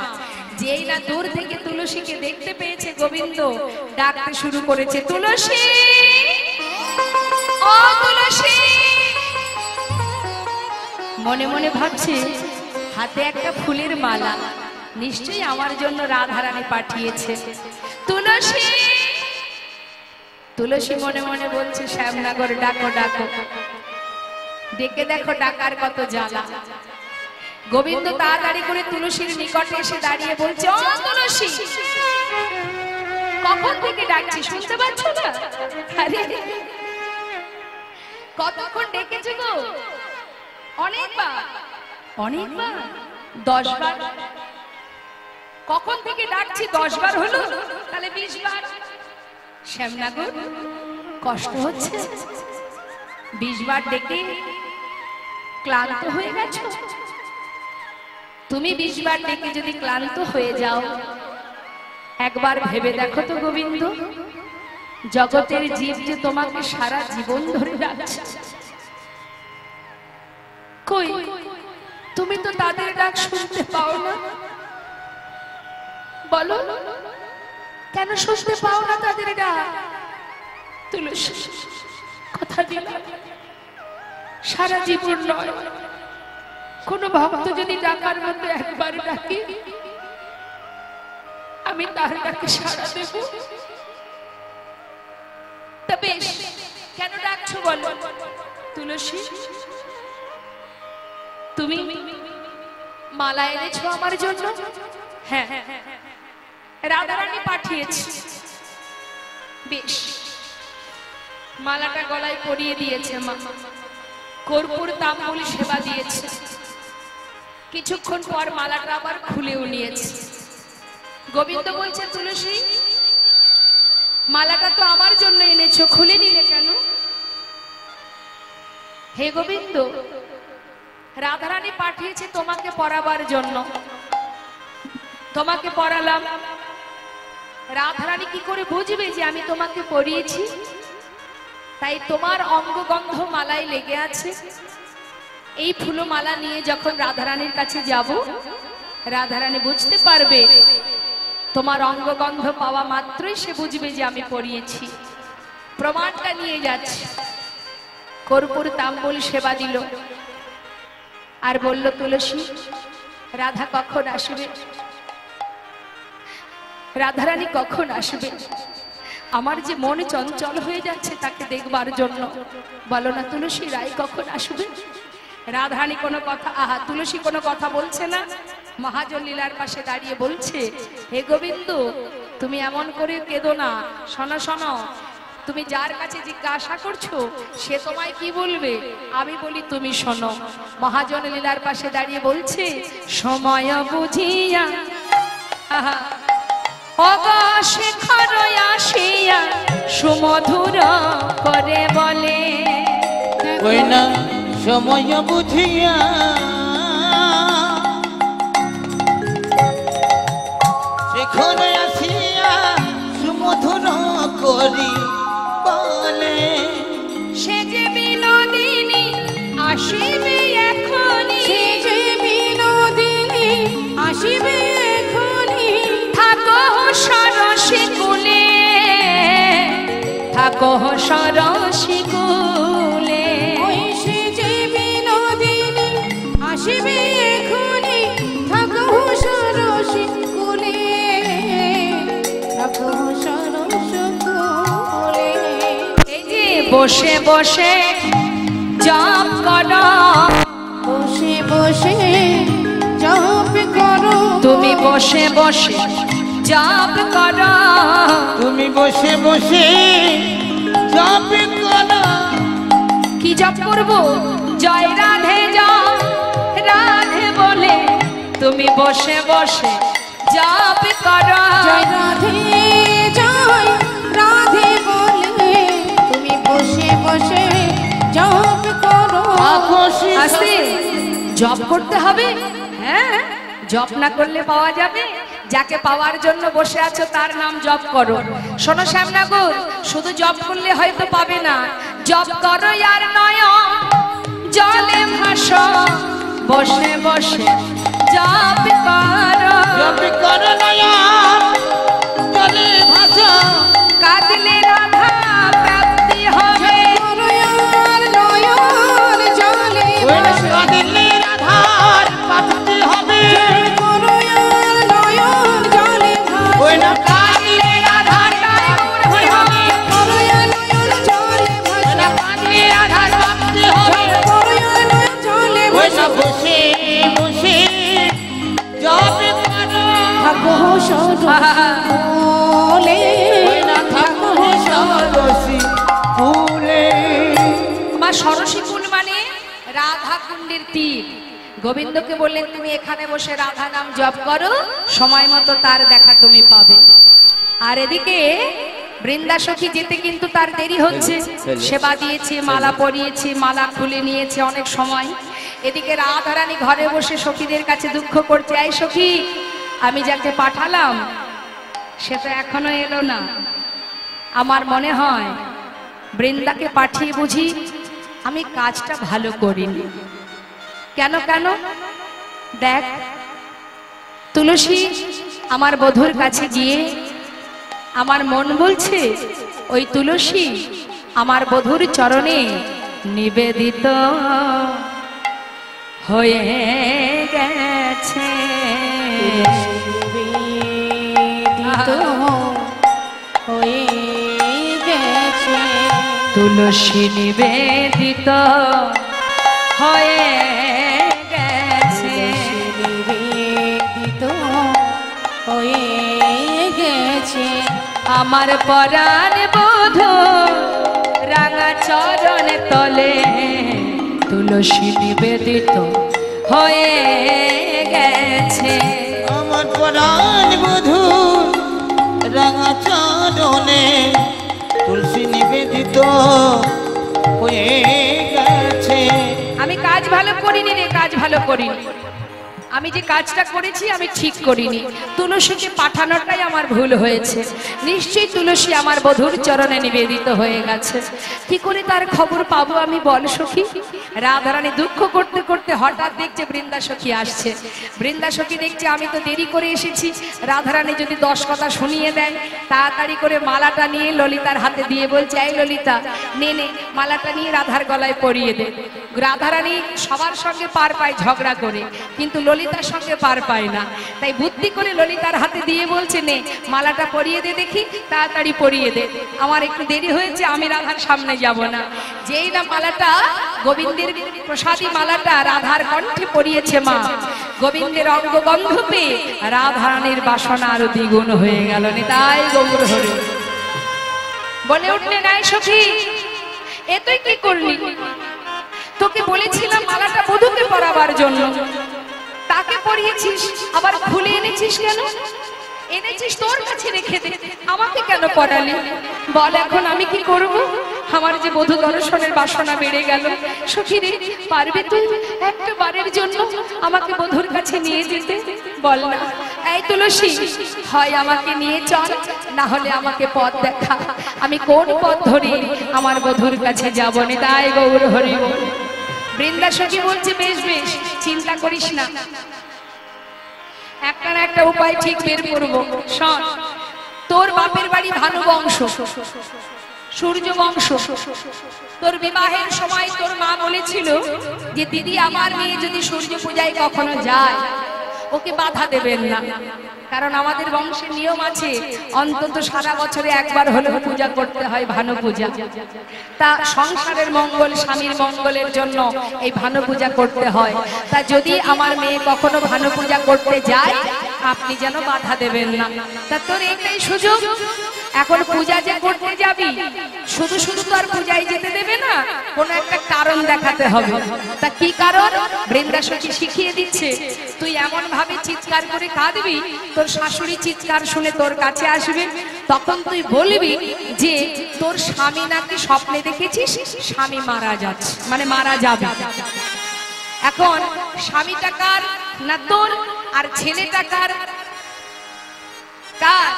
যেই না দূর থেকে তুলসীকে দেখতে পেয়েছে গোবিন্দ, ডাকতে শুরু করেছে, তুলসী, ও তুলসী। মনে মনে ভাবছে হাতে একটা ফুলের মালা, নিশ্চয়ই আমার জন্য রাধারানী পাঠিয়েছে। তুলসী তুলসী মনে মনে বলছে শ্যামনগর ডাকো ডাকো। ডেকে দেখো ডাকার কত জ্বালা। গোবিন্দ তাড়াতাড়ি করে তুলসীর নিকটে এসে দাঁড়িয়ে বলছে, ও তুলসী, কখন থেকে ডাকছি শুনতে পাচ্ছ না? আরে কতক্ষণ ডেকেছো গো? অনেকবার। অনেকবার? 10 বার। কখন থেকে ডাকছি 10 বার হলো, তাহলে 20 বার। শ্যামনগর কষ্ট হচ্ছে? 20 বার ডেকে ক্লান্ত হয়ে গেছো? তুমি 20 বার ডেকে যদি ক্লান্ত হয়ে যাও, একবার ভেবে দেখো তো গোবিন্দ, জগতের জীব যে তোমাকে সারা জীবন ধরে ডাকছে, কই তুমি তো তাদের ডাক শুনতে পাও না? বলো কেন শুনতে পাও না তাদের ডাক? তুলসী, কথা দিলাম সারা জীবন নয়, কোন ভক্ত যদি ডাকার মতো একবার ডাকে, আমি তার ডাকে সাড়া দেব। তা বেশ, কেন ডাকছো বলো? তুলসী, তুমি মালা এনেছো আমার জন্য? হ্যাঁ, রাধারানী পাঠিয়েছে। বেশ, মালাটা গলায় পরিয়ে দিয়েছে মা, কর্পূর তাম্বুল সেবা দিয়েছে। কিছুক্ষণ পর মালাটা আবার খুলেও নিয়েছে। গোবিন্দ বলছে, তুলসী, মালাটা তো আমার জন্য এনেছো, খুলে নিলে কেন? হে গোবিন্দ, রাধারানী পাঠিয়েছে তোমাকে পরাবার জন্য, তোমাকে পরালাম। রাধারানী কি করে বুঝবে যে আমি তোমাকে পরিয়েছি? তাই তোমার অঙ্গগন্ধ মালায় লেগে আছে। এই ফুলমালা নিয়ে যখন রাধারানীর কাছে যাব, রাধারানী বুঝতে পারবে, তোমার অঙ্গগন্ধ পাওয়া মাত্রই সে বুঝবে যে আমি পরিয়েছি। প্রমাণটা নিয়ে যাচ্ছে। কর্পূর তাম্বুল সেবা দিল আর বলল, তুলসী, রাধা কখন আসবে? রাধারানী কখন আসবে? আমার যে মন চঞ্চল হয়ে যাচ্ছে তাকে দেখবার জন্য। বলো না তুলসী, রায় কখন আসবে? রাধারানী কোনো কথা, তুলসী কোনো কথা বলছে না। মহাজন লীলার পাশে দাঁড়িয়ে বলছে, হে গোবিন্দ, তুমি এমন করে কেঁদো না। শোনো শোনো, তুমি যার কাছে জিজ্ঞাসা করছো সে তোমায় কি বলবে, আমি বলি তুমি শোনো। মহাজন লীলার পাশে দাঁড়িয়ে বলছে, সময় বুঝিয়া অগশেখর আসিয়া সুমধুর করে বলে, ওই না সময় বুঝিয়া সেখানে আসিয়া সুমধুর করি বলে, সে যে বিনোদিনী আসিবে এখনি, সে যে বিনোদিনী আসিবে এখনি, থাকো সরসী কুলে, থাকো সরসী কুলে। ওই সে যে বিনোদিনী আসিবে এখনি, থাকো সরসী কুলে, থাকো সরসী কুলে। এই যে বসে বসে জপ করো, বসে বসে জপ করো, তুমি বসে বসে জপ করো, তুমি বসে বসে জপ করো। কি জপ করবো? জয় রাধে জয় রাধে বলে তুমি বসে বসে জপ করো। জয় রাধে জয় রাধে বলে তুমি বসে বসে জপ করো। আস্তে জপ করতে হবে। হ্যাঁ, জপ না করলে পাওয়া যাবে? যাকে পাওয়ার জন্য বসে আছো তার নাম জপ করো। শোনো শ্যামনগর, শুধু জপ করলে হয়তো পাবে না, জপ করো আর নয় জলে ভাসো, বসে বসে জপ করো। জপ করো নয়া জলে ভাসো, কাঁদলে রাধা প্রাপ্তি হবে। নয়ন নয়ন জলে ওই না ভাসো, কাঁদিলে না বসে বসে যাবে করো থাকো সরলে না থাকো সরসী ফুলে। মা সরসী কুল মানে রাধা কুণ্ডের তীর। গোবিন্দকে বললেন তুমি এখানে বসে রাধা নাম জপ করো, সময় মতো তার দেখা তুমি পাবে। আর এদিকে বৃন্দাসখী যেতে কিন্তু তার দেরি হচ্ছে, সেবা দিয়েছে, মালা পরিয়েছে, মালা খুলে নিয়েছে অনেক সময়। এদিকে রাধারানী ঘরে বসে সখীদের কাছে দুঃখ করছে, এই সখী আমি যাকে পাঠালাম সেটা এখনো এলো না। আমার মনে হয় বৃন্দাকে পাঠিয়ে বুঝি আমি কাজটা ভালো করিনি। কেন কেন দেখ, তুলসী আমার বধূর কাছে গিয়ে আমার মন বলছে ওই তুলসী আমার বধূর চরণে নিবেদিত হয়ে গেছে, নিবেদিত হয়ে গেছে, তুলসী নিবেদিত হয়ে গেছে, নিবেদিত হয়ে গেছে, আমার পরাণ বধূ রাঙা চরণ তলে তুলসী নিবেদিত হয়ে গেছে। আমার পরাণ বধূ রাঙা চরণে তুলসী নিবেদিত হয়ে গেছে। আমি কাজ ভালো করিনি রে, কাজ ভালো করিনি। আমি যে কাজটা করেছি আমি ঠিক করিনি, তুলসীকে পাঠানোটাই আমার ভুল হয়েছে। নিশ্চয়ই তুলসী আমার বধূর চরণে নিবেদিত হয়ে গেছে। কি করে তার খবর পাবো আমি বল সখী? রাধারানী দুঃখ করতে করতে হঠাৎ দেখছে বৃন্দাসখী আসছে। বৃন্দাসখী দেখছে আমি তো দেরি করে এসেছি, রাধারানী যদি 10 কথা শুনিয়ে দেয়। তাড়াতাড়ি করে মালাটা নিয়ে ললিতার হাতে দিয়ে বলছে, এই ললিতা নে নে মালাটা নিয়ে রাধার গলায় পরিয়ে দে। রাধারানী সবার সঙ্গে পার পায় ঝগড়া করে, কিন্তু ললিতার সঙ্গে পার পায় না। তাই বুদ্ধি করে ললিতার হাতে দিয়ে বলছে, নে মালাটা পরিয়ে দে দেখি, তাড়াতাড়ি পরিয়ে দে, আমার একটু দেরি হয়েছে, আমি রাধার সামনে যাব না। যেই না মালাটা গোবিন্দের প্রসাদী মালাটা রাধার কণ্ঠে পরিয়েছে মা, গোবিন্দের অঙ্গগন্ধ পেয়ে রাধারানীর বাসনা আরো দ্বিগুণ হয়ে গেল। নিতাই গৌর হরি। বলে উঠলেন, এই সখী এ তুই কি করলি? তোকে বলেছিলাম মালাটা বধূকে পরাবার জন্য, তাকে পরিয়েছিস, আবার খুলে এনেছিস কেন? এনেছিস তোর কাছে রেখে দে, আমাকে কেন পরালি? বল এখন আমি কি করব? আমার যে বধূ দর্শনের বাসনা বেড়ে গেল। সখী রে, পারবে তুই একটা বারের জন্য আমাকে বধূর কাছে নিয়ে যেতে? বল না। এই তুলসী, হয় আমাকে নিয়ে চল, না হলে আমাকে পথ দেখা, আমি কোন পথ ধরে আমার বধূর কাছে যাব। নিতাই গৌর হরি বল। বৃন্দাসখী বলছে, বেশ বেশ, চিন্তা করিস না, একটা না একটা উপায় ঠিক বের করবো। শোন, তোর বাপের বাড়ি ভানু বংশ, সূর্য বংশ। তোর বিবাহের সময় তোর মা বলেছিল যে দিদি আমার মেয়ে যদি সূর্য পূজায় কখনো যায় ওকে বাধা দেবেন না, কারণ আমাদের বংশের নিয়ম আছে অন্তত সারা বছরে একবার হলেও পূজা করতে হয়, ভানু পূজা। তা সংসারের মঙ্গল, স্বামীর মঙ্গলের জন্য এই ভানু পূজা করতে হয়। তা যদি আমার মেয়ে কখনো ভানু পূজা করতে যায় আপনি যেন বাধা দেবেন না। তা তোর একটাই সুযোগ, এখন পূজা যে করতে যাবি শুধু শুধু তো আর পূজায় যেতে দেবে না, কোনো একটা কারণ দেখাতে হবে। তা কি কারণ? বৃন্দাসখী শিখিয়ে দিচ্ছে, তুই এমন ভাবে চিৎকার করে কাঁদবি, তোর শাশুড়ি চিৎকার শুনে তোর কাছে আসবে, তখন তুই বলবি যে তোর স্বামী নাকি স্বপ্নে দেখেছিস স্বামী মারা যাচ্ছে, মানে মারা যাবে। এখন স্বামীটা কার না তোর, আর ছেলেটা কার? কার?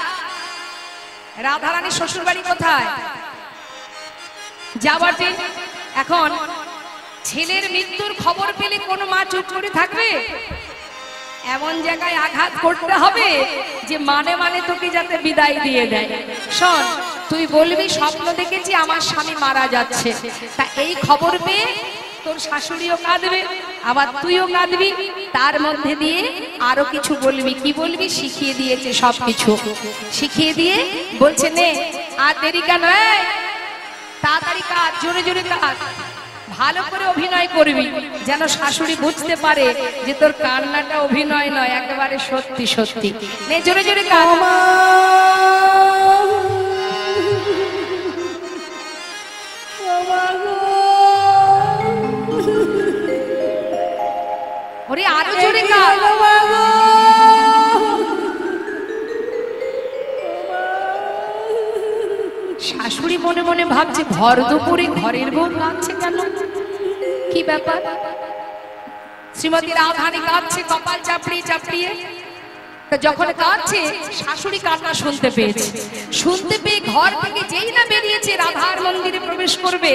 রাধারানীর শ্বশুর বাড়ি কোথায়? যাবাটে। এখন ছেলের মৃত্যুর খবর পেলে কোনো মা চুপ করে থাকবে? এমন জায়গায় আঘাত করতে হবে যে মানে মানে তোকে যাতে বিদায় দিয়ে দেয়। শোন, তুই বলবি স্বপ্ন দেখেছি আমার স্বামী মারা যাচ্ছে। তা এই খবর পেয়ে তোর শাশুড়িও কাঁদবে, আবার তুইও কাঁদবি, তার মধ্যে দিয়ে আরো কিছু বলবি। কি বলবি? শিখিয়ে দিয়েছে সবকিছু। শিখিয়ে দিয়ে বলছে, নে আর দেরি কেন, তাড়াতাড়ি কাজ, জোরে জোরে কাজ, ভালো করে অভিনয় করবি, যেন শাশুড়ি বুঝতে পারে যে তোর কান্নাটা অভিনয় নয়, একেবারে সত্যি সত্যি। নে জোরে জোরে কাঁদা। ওরে আরো জোরে কাঁদা। শাশুড়ি মনে মনে ভাবছে ভর দুপুরে ঘরের বউ কাঁদছে কেন, কি ব্যাপার? শ্রীমতী রাধারানী কাঁদছে কপাল চাপড়িয়ে চাপড়িয়ে। যখন কাঁদছে শাশুড়ি কান্না শুনতে পেয়েছে, শুনতে পেয়ে ঘর থেকে যেই না বেরিয়েছে রাধার মন্দিরে প্রবেশ করবে,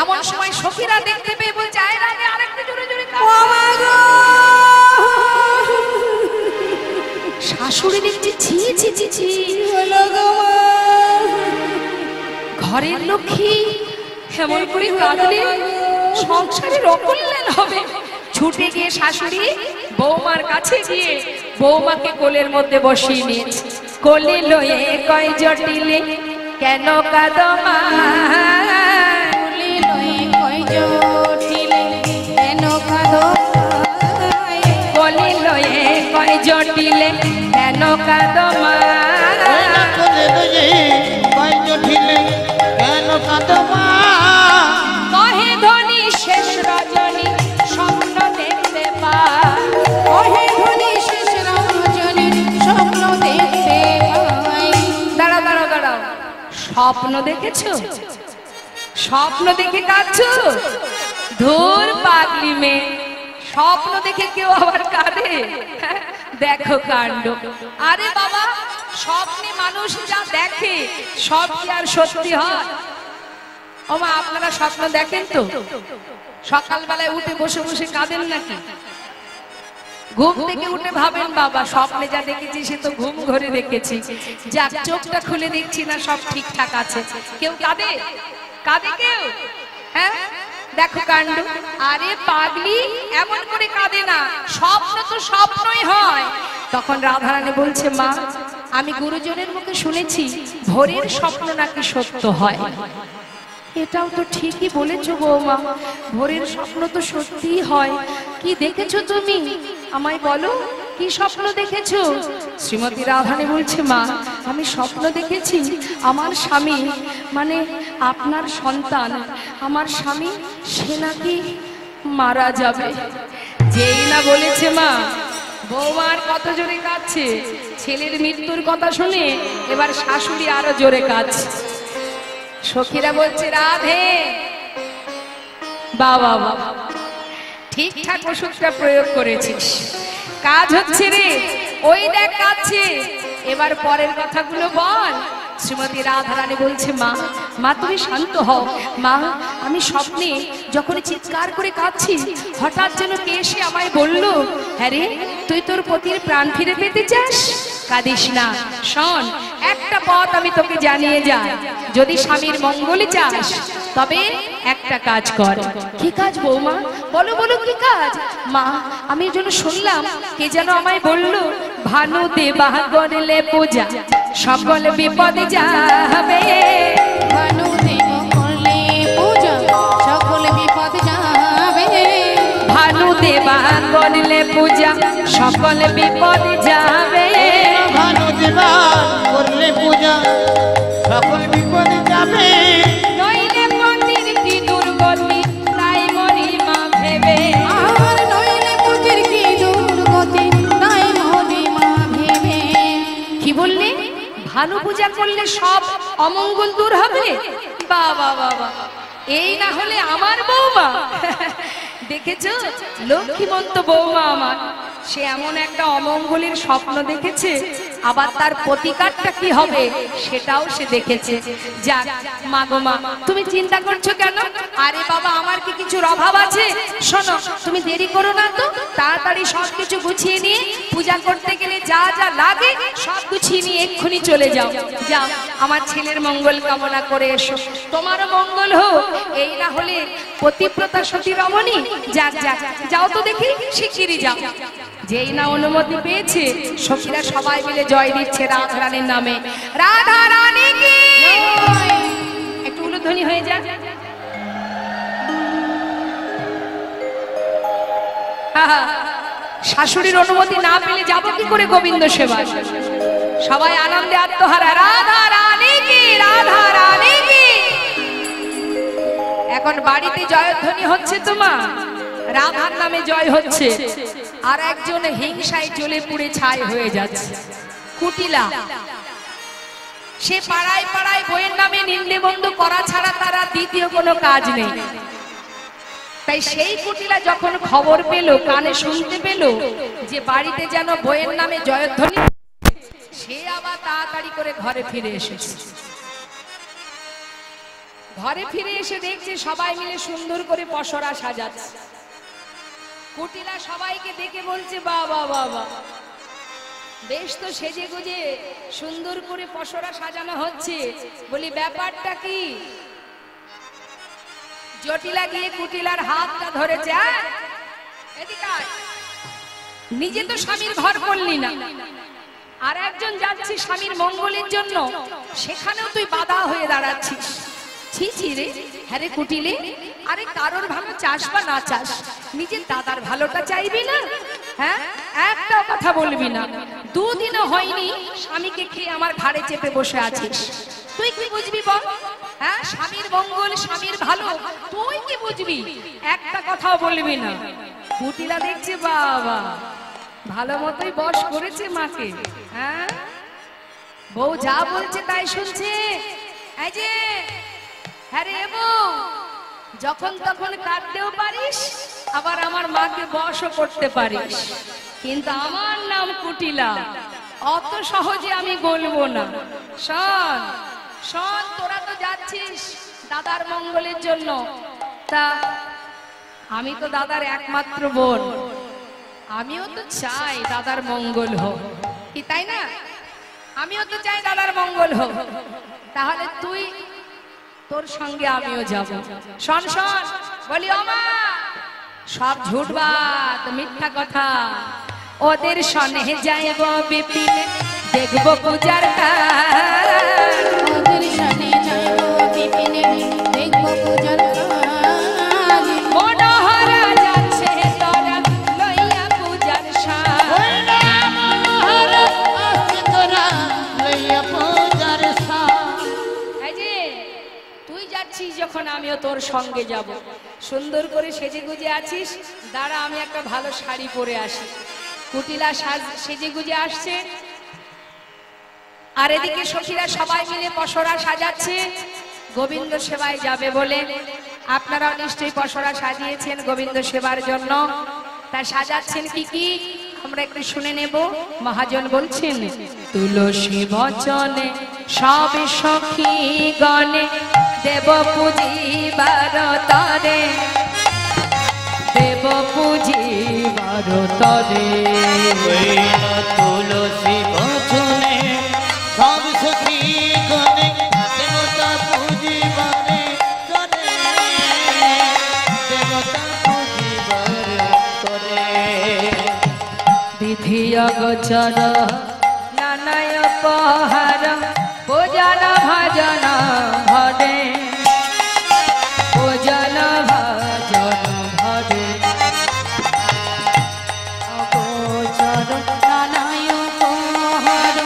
এমন সময় সখীরা দেখতে পেয়ে বলছে আয় রাধে আরেকটু জোরে জোরে কাঁদো। শাশুড়ি দেখছে ছি ছি ছি ছি, ঘরের লক্ষ্মী এমন করে কাঁদলে সংসারের অকল্যাণ হবে। ছুটে গিয়ে শাশুড়ি বৌমার কাছে গিয়ে বৌমাকে কোলের মধ্যে বসিয়ে নিয়েছে। কোলে লয়ে কয় জটিলে কেন কাঁদো মা, কোলে লয়ে কয় জটিলে কেন কাঁদো, কোলে লয়ে কয় জটিলে কেন কাঁদো মা, কোলে লয়ে কয় জটিলে কেন কাঁদো মা, কহে ধনী শেষ রজনী স্বপ্ন দেখতে পায়, কহে ধনী শেষ রজনী স্বপ্ন দেখতে পাই। দাঁড়াও দাঁড়াও দাঁড়াও, স্বপ্ন দেখেছো? স্বপ্ন দেখে কাঁদছো? ধুর পাগলি মেয়ে, স্বপ্ন দেখে কেউ আবার কাঁদে? দেখো কাণ্ড। আরে বাবা, স্বপ্নে মানুষ যা দেখে সব কি আর সত্যি হয়? ওমা আপনারা স্বপ্ন দেখেন তো? সকালবেলায় উঠে বসে বসে কাঁদেন নাকি? ঘুম থেকে উঠে ভাবেন বাবা স্বপ্নে যা দেখেছি সে তো ঘুম ঘরে দেখেছি, যাক চোখটা খুলে দেখছি না সব ঠিকঠাক আছে। কেউ কাঁদে? কাঁদে কেউ? হ্যাঁ দেখো কাণ্ড। আরে পাগলি, এমন করে কাঁদে না, স্বপ্ন তো স্বপ্নই হয়। তখন রাধারানী বলছে মা, আমি গুরুজনের মুখে শুনেছি ভোরের স্বপ্ন নাকি সত্য হয়। এটাও তো ঠিকই বলেছো বৌমা, ভোরের স্বপ্ন তো সত্যিই হয়। কি দেখেছো তুমি আমায় বলো, কি স্বপ্ন দেখেছো? শ্রীমতী রাধারানী বলছে মা, আমি স্বপ্ন দেখেছি আমার স্বামী মানে আপনার সন্তান, আমার স্বামী সে নাকি মারা যাবে। যেই না বলেছে মা, বৌমার কত জোরে কাঁদছে। ছেলের মৃত্যুর কথা শুনে এবার শাশুড়ি আরো জোরে কাঁদছে। সখীরা বলছে রাধে বাবা বাবা, ঠিকঠাক ওষুধটা প্রয়োগ করেছিস, কাজ হচ্ছে রে। ওই দেখ কাঁদছে, এবার পরের কথাগুলো বল। শ্রীমতী রাধারানী বলছে মা, মা তুমি শান্ত হও। মা আমি স্বপ্নে যখন চিৎকার করে কাঁদছি হঠাৎ যেন কে এসে আমায় বলল, হ্যাঁ রে তুই তোর পতির প্রাণ ফিরে পেতে চাস? কাঁদিস না, শোন একটা পথ আমি তোকে জানিয়ে যাই। যদি স্বামীর মঙ্গল চাস তবে একটা কাজ কর। কি কাজ বৌমা? বলো বলো কি কাজ? মা আমি যেন শুনলাম কে যেন আমায় বলল, ভানু দেবা করলে পূজা সকল বিপদ যাবে, ভানু দেব করলে পূজা সকল বিপদ যাবে, ভানু দেবা করলে পূজা সকল বিপদ যাবে, ভানু দেবা করলে পূজা সকল বিপদ যাবে, নইলে পতির কি দুর্গতি তাই মরি মা ভেবে, আর নইলে পতির কি দুর্গতি তাই মরি মা ভেবে। কি বললে? ভানু পূজা করলে সব অমঙ্গল দূর হবে? বাবা বাবা, এই না হলে আমার বৌমা। দেখেছো লক্ষ্মীবন্ত বৌমা আমার, সে এমন একটা অমঙ্গলের স্বপ্ন দেখেছে, আবার তার প্রতিকারটা কি হবে সেটাও সে দেখেছে। যাক মা গো মা, তুমি চিন্তা করছো কেন? আরে বাবা আমার কি কিছুর অভাব আছে? শোনো তুমি দেরি করো না তো, তাড়াতাড়ি সবকিছু গুছিয়ে নিয়ে পূজা করতে গেলে যা যা লাগে সব গুছিয়ে নিয়ে এক্ষুনি চলে যাও। যাও আমার ছেলের মঙ্গল কামনা করে এসো, তোমারও মঙ্গল হোক। এই না হলে পতিব্রতা সতী রমণী, যাক যাক যাও তো দেখি, শিগগিরই যাও। যেই না অনুমতি পেয়েছে সখীরা সবাই মিলে জয় দিচ্ছে রাধারানীর নামে। রাধারানী কি একটু উলুধ্বনি হয়ে যাক। শাশুড়ির অনুমতি না পেলে যাবো কি করে গোবিন্দ সেবায়? সবাই আনন্দে আত্মহারা, রাধা রানী কি, রাধা রানী কি। এখন বাড়িতে জয়ধ্বনি হচ্ছে তোমার, রাধার নামে জয় হচ্ছে, আর একজন হিংসায় জ্বলে পুড়ে ছাই হয়ে যাচ্ছে, কুটিলা। সে পাড়ায় পাড়ায় বইয়ের নামে নিন্দে বন্ধ করা ছাড়া তারা দ্বিতীয় কোনো কাজ নেই। তাই সেই কুটিলা যখন খবর পেল, কানে শুনতে পেল যে বাড়িতে যেন বইয়ের নামে জয়ধ্বনি, সে আবার তাড়াতাড়ি করে ঘরে ফিরে এসেছে। ঘরে ফিরে এসে দেখছে সবাই মিলে সুন্দর করে পসরা সাজাচ্ছে। কুটিলা সবাইকে দেখে বলছে, বাবা বাবা, বেশ তো সেজে গুজে সুন্দর করে পসরা সাজানো হচ্ছে, বলি ব্যাপারটা কি? জটিলা গিয়ে কুটিলার হাতটা ধরেছে, এদিকে আয়। নিজে তো স্বামীর ঘর করলি না, আর একজন যাচ্ছে স্বামীর মঙ্গলের জন্য, সেখানেও তুই বাধা হয়ে দাঁড়াচ্ছিস। ছি ছি রে, হ্যাঁ রে কুটিলে, আরে কারোর ভালো চাস বা না চাস, নিজের দাদার ভালোটা চাইবি না? হ্যাঁ, একটাও কথা বলবি না। দুদিনও হয়নি স্বামীকে খেয়ে আমার ঘাড়ে চেপে বসে আছিস, তুই কি বুঝবি বল? হ্যাঁ, স্বামীর মঙ্গল, স্বামীর ভালো তুই কি বুঝবি? একটা কথাও বলবি না। কুটিলা দেখছে বাবা ভালো মতোই বশ করেছে মাকে। হ্যাঁ, বউ যা বলছে তাই শুনছে। এই যে, হ্যাঁ রে বউ, যখন তখন কাটতেও পারিস, আবার আমার মাকে বশও করতে পারিস, কিন্তু আমার নাম কুটিলা, অত সহজে আমি বলবো না। শোন শোন, তোরা তো যাচ্ছিস দাদার মঙ্গলের জন্য, তা আমি তো দাদার একমাত্র বোন, আমিও তো চাই দাদার মঙ্গল হোক, কি তাই না? আমিও তো চাই দাদার মঙ্গল হোক। তাহলে তুই, তোর সঙ্গে আমিও যাব। শোন শোন, বলি ও মা, সব ঝুটবাদ, মিথ্যা কথা। ওদের সনে যাইব বিপিনে, দেখবো পূজার কাজ। ওদের সনে যাইব বিপিনে, দেখবো পূজার কাজ। মনোহরা যাচ্ছে তোরা লইয়া পূজার সাজ। মনোহরা আসছে তোরা লইয়া পূজার সাজ। এই যে, তুই যাচ্ছিস যখন আমিও তোর সঙ্গে যাব। সুন্দর করে সেজে গুজে আছিস, দাঁড়া আমি একটা ভালো শাড়ি পরে আসি। কুটিলা সেজে গুজে আসছে, আর এদিকে সখীরা সবাই মিলে পসরা সাজাচ্ছে গোবিন্দ সেবায় যাবে বলে। আপনারাও নিশ্চয়ই পসরা সাজিয়েছেন গোবিন্দ সেবার জন্য, তা সাজাচ্ছেন কি কি আমরা একটু শুনে নেব। মহাজন বলছেন, তুলসী বচনে সব সখী গণে, দেব পুজিবার তরে, দেব পুজিবার তরে। তুলসী বচনে সব সখী গণে, দেবতা পুজিবারে তরে, দেবতা পুজিবারে তরে। বিধি অগোচর নানায় পহার, ভোজন ভজন ভরে, ভোজন ভজন ভরে। অগোচর নানায় পহার,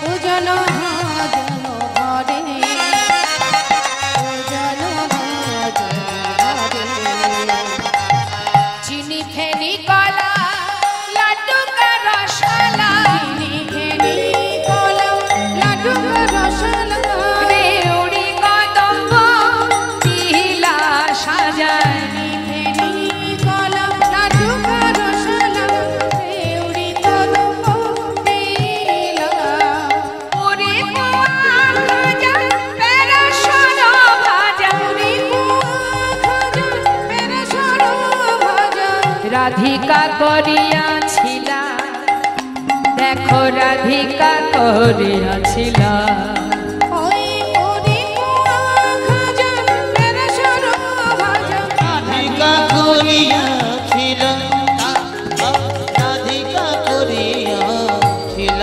পূজন ভজন ভরে, পূজন ভজন ভরে। চিনি ফেনি কলা লাড্ডু কা রসলা, চিনি ফেনি কলা লাড্ডু রসলা, রেউড়ি কদম্ব তিলা সাজায়। চিনি ফেনি কলা লাড্ডু রসলা, রেউড়ি কদম্ব তিলা। পুরি পোয়া ভাজা পেরাশন ভাজা, পুরি পোয়া ভাজা পেরাশন ভাজা। রাধিকা করিয়াছিলা, দেখো রাধিকা করিয়াছিলা। ওই পুরি পোয়া ভাজা পেরাশন ভাজা। রাধিকা করিয়াছিল, রাধিকা করিয়াছিল।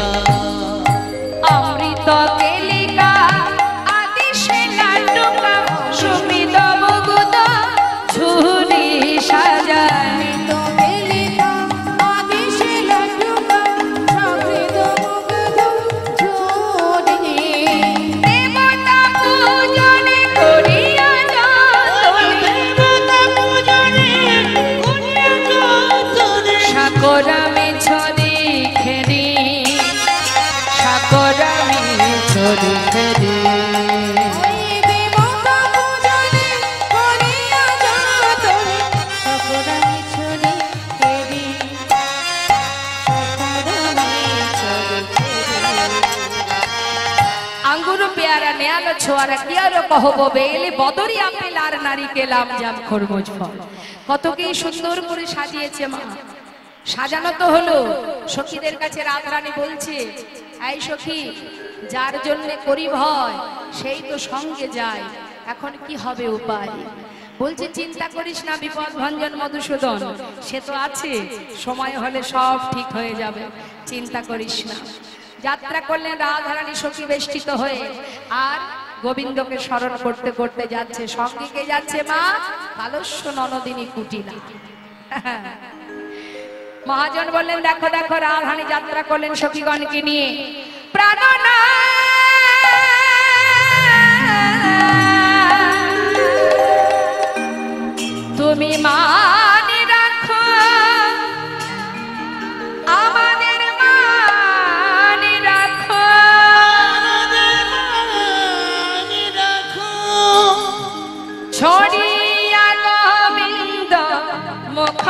অমৃত কেলিকা আদি সে লাড্ডুকা, সুমিত মুগুদ ঝুরি সাজায়। তো বেলিকা সাগরামে ছড়ি খেরি সাগরামে ছড়ি খেরি ওই দেবতা পূজনে করিয়া যাতনে সকরামি ছড়ি খেরি সকরামি ছড়ি খেরি আঙ্গুর পেয়ারা নেয়ালো ছোয়ারা কি আরো কহব বেলে বদরি আপেল আর নারিকেল আম জাম খরমুজ ফল কত কি সুন্দর করে সাজিয়েছে মা সাজানো তো হলো সখীদের কাছে রাধারানী বলছে এই সখী যার জন্য করি ভয় সেই তো সঙ্গে যায় এখন কি হবে উপায় বলছে চিন্তা করিস না বিপদ ভঞ্জন মধুসূদন সে তো আছে সময় হলে সব ঠিক হয়ে যাবে চিন্তা করিস না যাত্রা করলেন রাধারানী সখী বেষ্টিত হয়ে আর গোবিন্দকে স্মরণ করতে করতে যাচ্ছে সঙ্গে কে যাচ্ছে মা কালস্য ননদিনী কুটিলা মহাজন বললেন দেখো দেখো রাধারানী যাত্রা করলেন সখীগণকে নিয়ে প্রাণনা তুমি মানে রাখো আমাদের মানে রাখো ছড়িয়া গোবিন্দ মুখ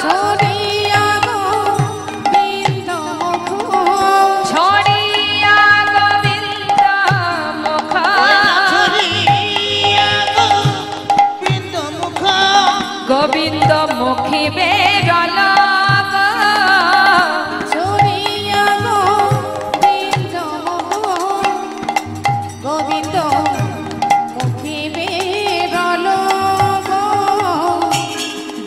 ছড়িয়া গোবিন্দ মুখ ছড়িয়া গোবিন্দ মুখ গোবিন্দ মুখে বেরল ছড়িয়া গোবিন্দ মুখ গোবিন্দ মুখে বেরল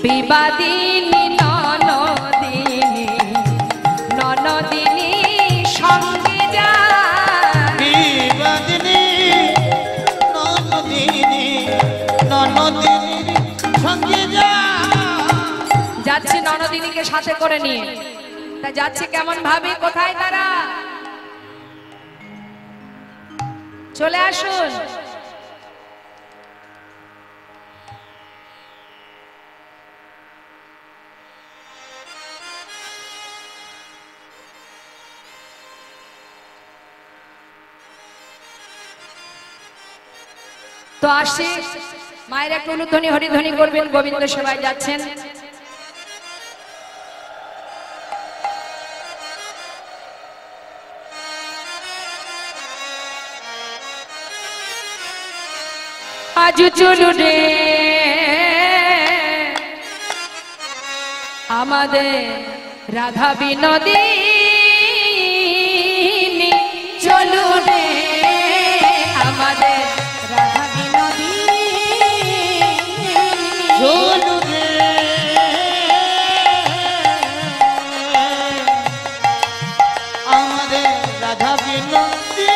বিবাদিনী ননদিনী ননদিনী সঙ্গে যায় বিবাদিনী ননদিনী ননদিনী সঙ্গে যা যাচ্ছে ননদিনীকে সাথে করে নিয়ে তা যাচ্ছে কেমন ভাবে কোথায় তারা চলে আসুন তো আসছে মায়ের একটা উলুধ্বনি হরিধ্বনি করবেন গোবিন্দ সেবায় যাচ্ছেন আজ চলু রে আমাদের রাধা বিনোদিনী চলু রে আমাদের রাধা বিনোদিনী চলু রে আমাদের রাধা বিনোদিনী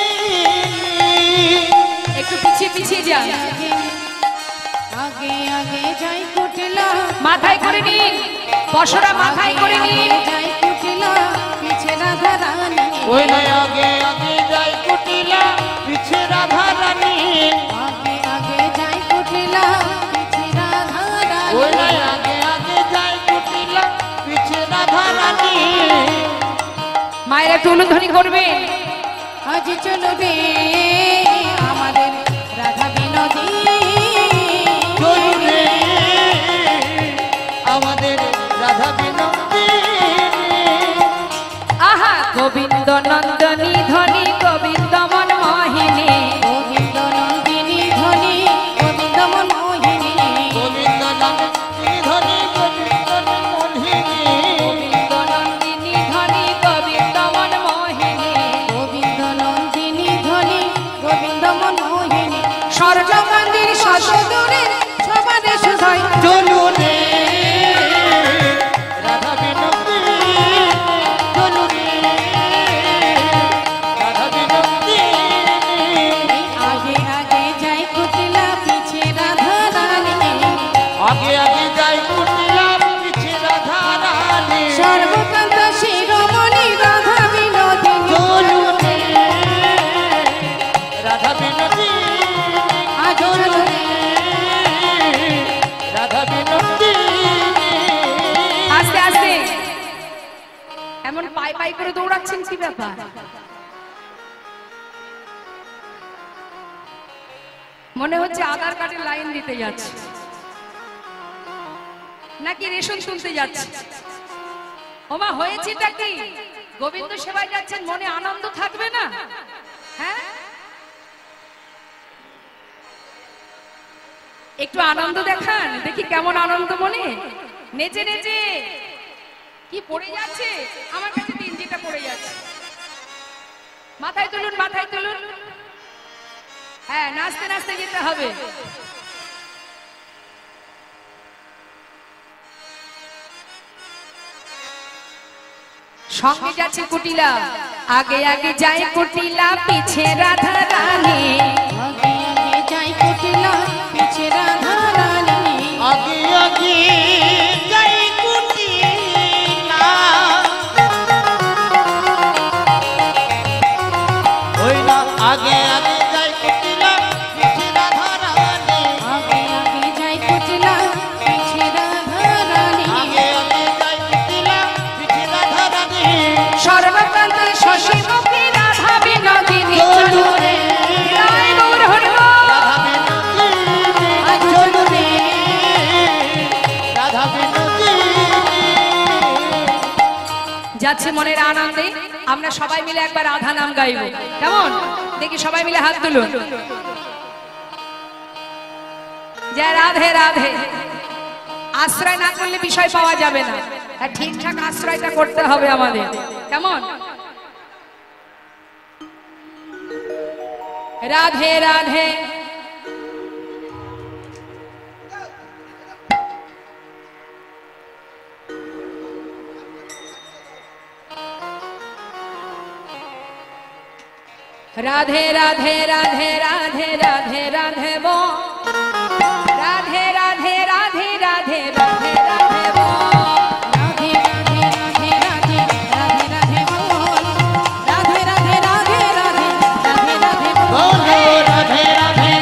একটু পিছিয়ে পিছিয়ে যান আগে আগে যাই কুটিলা মাথায় করে নিন বসরা মাথায় করে নিন যাই কুটিলা পিছে রাধা রানী ওই নয় আগে আগে যাই কুটিলা পিছে রাধা রানী আগে আগে যাই কুটিলা পিছে রাধা ওই রানী নয় আগে আগে যাই কুটিলা পিছে রাধা রানী মায়ের একটু উলুধ্বনি করবেন আজ চলো রে আমাদের রাধা বিনোদিনী চলু রে আমাদের রাধা বিনোদিনী আহা গোবিন্দ নন্দনী ধনী গোবিন্দ মন মোহিনী গোবিন্দ নন্দিনী ধনী গোবিন্দ মোহিনী গোবিন্দ নন্দিনী ধনী গোবিন্দ মোহিনী গোবিন্দ নন্দিনী ধনী গোবিন্দ মন মোহিনী গোবিন্দ নন্দিনী ধনী গোবিন্দ মোহিনী স্বর্ণ মন্দির সদূরে সবারে সুধয় চলু রে রাধা বিনোদিনী চলু রে রাধা বিনোদিনী আগে আগে যাই কুটিলা পিছে রাধা রানী আগে আগে যাই কুটিলা পিছে রাধা রানী সর্বকান্ত শিরোমণি রাধা বিনোদিনী চলু রে রাধা বিনোদিনী আজ চলো রে রাধা বিনোদিনী আস্তে আস্তে এমন পাই পাই করে দৌড়াচ্ছেন, কি ব্যাপার? মনে হচ্ছে আধার কার্ডের লাইন দিতে যাচ্ছে নাকি রেশন তুলতে যাচ্ছে। ওমা হয়েছেটা কি? গোবিন্দ সেবায় যাচ্ছেন, মনে আনন্দ থাকবে না? হ্যাঁ, একটু আনন্দ দেখান, দেখি কেমন আনন্দ মনে। নেচে নেচে কি পড়ে যাচ্ছে আমার কাছে, দিন যেটা পড়ে যাচ্ছে। মাথায় তুলুন, মাথায় তুলুন। হ্যাঁ, নাচতে নাচতে যেতে হবে। সঙ্গে যাচ্ছে কুটিলা, আগে আগে যায় কুটিলা, পিছে রাধা রানী। আগে আগে যাই কুটিলা, পিছে রাধা রানী। আগে আগে যাই কুটিলা, ওই না আগে আগে যাই কুটিলা, পিছে রাধা রানী। আগে আগে যাই কুটিলা, পিছে রাধা রানী। আগে আগে যাই কুটিলা, পিছে রাধা রানী। সর্বকান্তে শশী মুখী রাধা বিনোদিনী চলু রে, জয় গৌর হরি বল। রাধা বিনোদিনী, আজ চলু রে, রাধা বিনোদিনী। যাচ্ছে মনের আনন্দে। আমরা সবাই মিলে একবার রাধা নাম গাইব, কেমন? দেখি সবাই মিলে হাত তুলুন। জয় রাধে রাধে। আশ্রয় না করলে বিষয় পাওয়া যাবে না, আর ঠিকঠাক আশ্রয়টা করতে হবে আমাদের, কেমন? রাধে রাধে। রাধে রাধে রাধে রাধে রাধে রাধে বো, রাধে রাধে রাধে রাধে রাধে রাধে বো। রাধে রাধে রাধে রাধে রাধে রাধে বল। রাধে রাধে রাধে রাধে রাধে রাধে বল। বলো রাধে রাধে,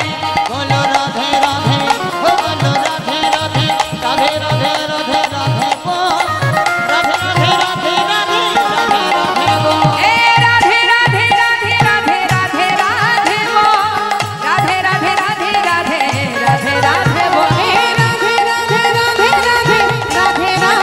বলো রাধে রাধে, ও বলো রাধে রাধে, রাধে রাধে রাধে রাধে বো, রাধে রাধে রাধে রাধে রাধে রাধে বো। এ রাধে রাধে রাধে রাধে রাধে রাধে বো, রাধে রাধে রাধে রাধে রাধে রাধে বো। এ রাধে রাধে রাধে রাধে রাধে রাধে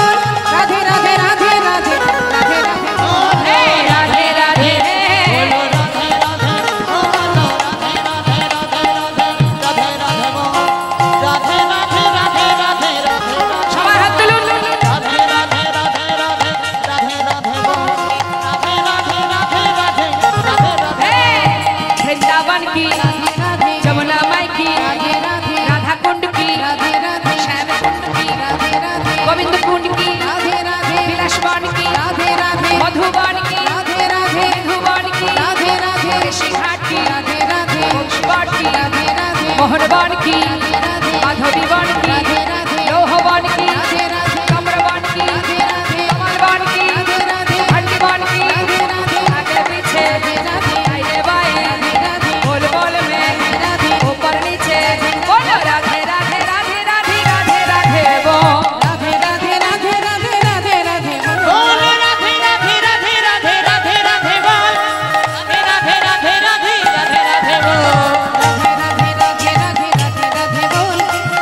বল। রাধে রাধে রাধে রাধে রাধে রাধে বল। এ রাধে রাধে বলো রাধে রাধে, ও বলো রাধে রাধে রাধে রাধে রাধে রাধে বো, রাধে রাধে রাধে রাধে রাধে রাধে। সবাই হাত তুলুন। রাধে রাধে রাধে রাধে রাধে রাধে বো, রাধে রাধে রাধে রাধে রাধে রাধে। এ বৃন্দাবন কি, রাধে রাধে যমুনা মাই কি, রাধে রাধে রাধা কুंड की, রাধে রাধে श्याम कुंड की, রাধে রাধে गोविंद कुंड की, রাধে রাধে विलासवन की, রাধে রাধে मधुबन की, রাধে রাধে मधुबन की, রাধে রাধে ऋषिघाट की, রাধে রাধে वंशवाट की, রাধে রাধে मोहनवन की, রাধে রাধে माधवीवन की, রাধে রাধে लोहवन की, রাধে রাধে कमरवन की, রাধে রাধে कमलवन की, রাধে রাধে हड्डीवन की, রাধে রাধে आगे पीछे, রাধে राधे दाहिने बाएं, राधे राधे बोल बोल में, राधे ऊपर नीचे, बोलो राधे राधे राधे राधे राधे राधे वो। राधे राधे राधे राधे राधे राधे बोल। बोलो राधे राधे राधे राधे राधे राधे बोल, राधे राधे राधे राधे राधे बोल। राधे राधे राधे राधे राधे राधे बोल।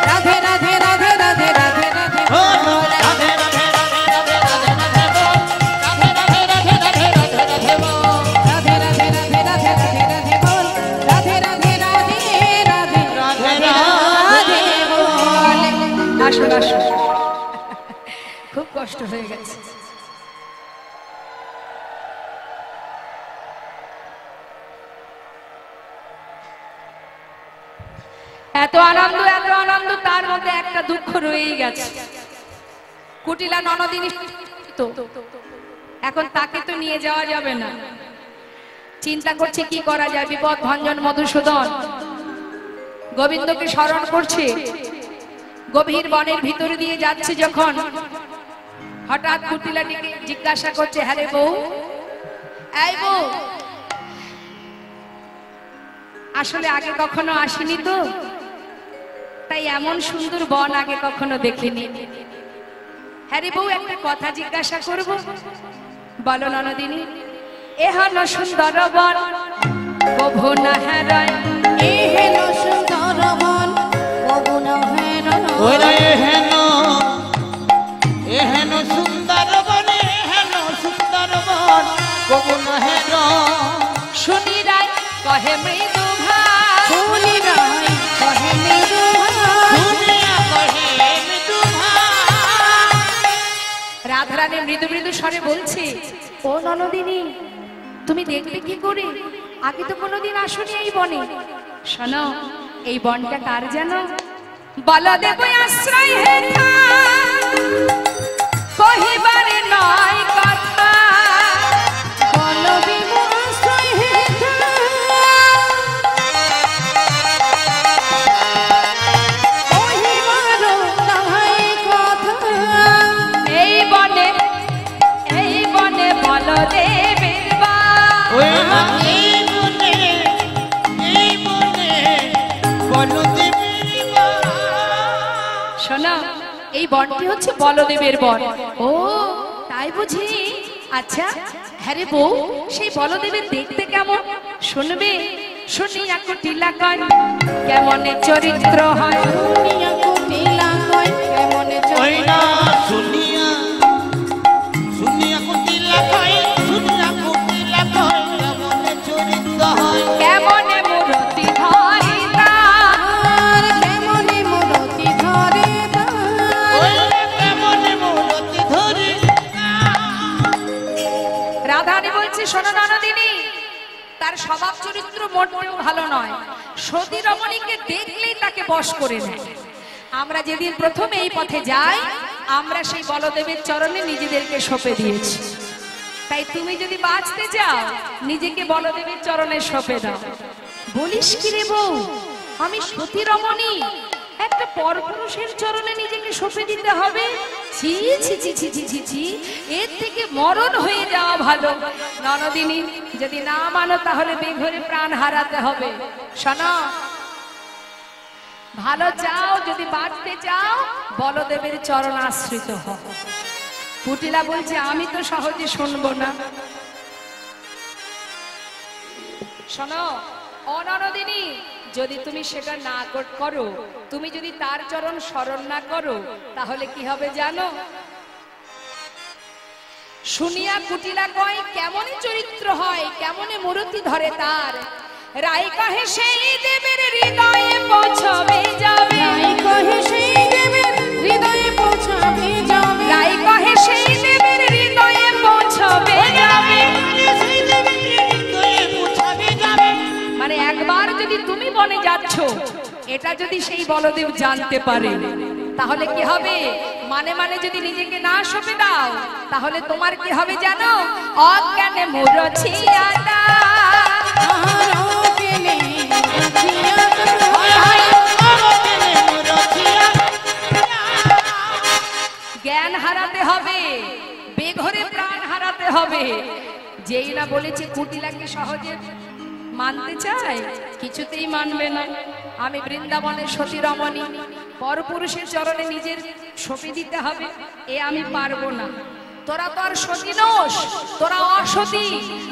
राधे राधे राधे राधे राधे राधे बोलो बोल। राधे राधे राधे राधे राधे राधे बोल, राधे राधे राधे राधे राधे राधे बोल। राधे राधे राधे राधे राधे राधे बोल। राधे राधे राधे राधे राधे राधे बोल। আসুন আসুন, খুব কষ্ট হয়ে গেছে। এত আনন্দ, তার মধ্যে একটা দুঃখ রয়েই গেছে। কুটিলা ননদিনী তো এখন তাকে তো নিয়ে যাওয়া যাবে না। চিন্তা করছে কি করা যায়। বিপদ ভঞ্জন মধুসূদন গোবিন্দকে স্মরণ করছে। গভীর বনের ভিতর দিয়ে যাচ্ছে যখন, হঠাৎ কুটিলাটিকে জিজ্ঞাসা করছে, হ্যাঁ রে বউ, এই বউ, আসলে আগে কখনো আসিনি তো, তাই এমন সুন্দর বন আগে কখনো দেখিনি। হ্যাঁ রে বউ, একটা কথা জিজ্ঞাসা করব, বলো ননদিনী। এ হলো সুন্দর বন, প্রভু না হেরায়। এ হেলো সুন্দর বন, প্রভু না হেরায়। ওরে এহেন সুন্দর বনে, এহেন সুন্দর বন, কবু নহে র। শুনি রায় কহে মৃদু ভাই, শুনি রায় কহে মৃদু ভাই। দুনিয়া কহে মৃদু ভাই। রাধারানী মৃদু মৃদু স্বরে বলছে, ও ননদিনী, তুমি দেখবে কি করে? আগে তো কোনোদিন আসনি এই বনে। শোনো, এই বনটা কার জানো? বলদেব আশ্রয় হেথা, কহিবারে নয় কথা। বলদেব আশ্রয় হেথা, কহিবার নয় কথা। এই বনে বলদেবের বাস। ওই না এই বনে বলদেবের বাস। শোনো, এই বনটি হচ্ছে বলদেবের বন। ও তাই বুঝি? আচ্ছা হ্যাঁ রে বউ, সেই বলদেবের দেখতে কেমন? শুনবে? শুনিয়া কুটিলা কয় কেমনে চরিত্র হয়। শুনিয়া কুটিলা কয় কেমনে ওই চরিত্র। না শুনিয়া কুটিলা কয়, শুনিয়া কুটিলা কয়, কেমনে চরিত্র হয়। কেমনে মূরতি ধরি তার, আর কেমনে মূরতি ধরে তার। ওই কেমনে মূরতি ধরি। রাধারানী বলছে, শোনো ননদিনী, তার স্বভাব চরিত্র মোটেও ভালো নয়। সতী রমণীকে দেখলেই তাকে বশ করে নেয়। আমরা যেদিন প্রথম এই পথে যাই, আমরা সেই বলদেবের চরণে নিজেদেরকে সঁপে দিয়েছি। তাই তুমি যদি বাঁচতে চাও, নিজেকে বলদেবের চরণে সঁপে দাও। বলিস কি রে বউ, আমি সতী রমণী একটা পরপুরুষের চরণে নিজেকে সঁপে দিতে হবে? ছি ছি ছি ছি ছি ছি ছি, এর থেকে মরণ হয়ে যাওয়া ভালো। ননদিনী, যদি না মানো তাহলে বেঘরে প্রাণ হারাতে হবে। শোনো, ভালো চাও, যদি বাঁচতে চাও, বলদেবের চরণ আশ্রিত হও। কুটিলা বলছে, আমি তো সহজে শুনবো না। শোনো অননদিনী, যদি তুমি সেটা না করো, তুমি যদি তার চরণ স্মরণ না করো, তাহলে কি হবে জানো? শুনিয়া কুটিলা কয় কেমনই চরিত্র হয়, কেমনে মূরতি ধরে তার। রাই কহে সেই দেবের হৃদয়ে পৌঁছবে যাবে। রাই কহে সেই দেবের হৃদয়ে পৌঁছাবে যাবে। রাই কহে সেই দেবের হৃদয়ে পৌঁছবে যাবে। মানে একবার যদি তুমি বনে যাচ্ছ, এটা যদি সেই বলদেব জানতে পারে, তাহলে কি হবে? মানে মানে যদি নিজেকে না সঁপে দাও, তাহলে তোমার কি হবে জানো? অজ্ঞানে মূরছিয়া জ্ঞান হারাতে হবে, বেঘরে প্রাণ হারাতে হবে। যেই না বলেছে কুটিলাকে সহজে মানতে চায়, কিছুতেই মানবে না। আমি বৃন্দাবনের সতী রমণী, পরপুরুষের চরণে নিজের সঁপে দিতে হবে, এ আমি পারবো না। তোরা তো আর সতী নোস, তোরা অসতী।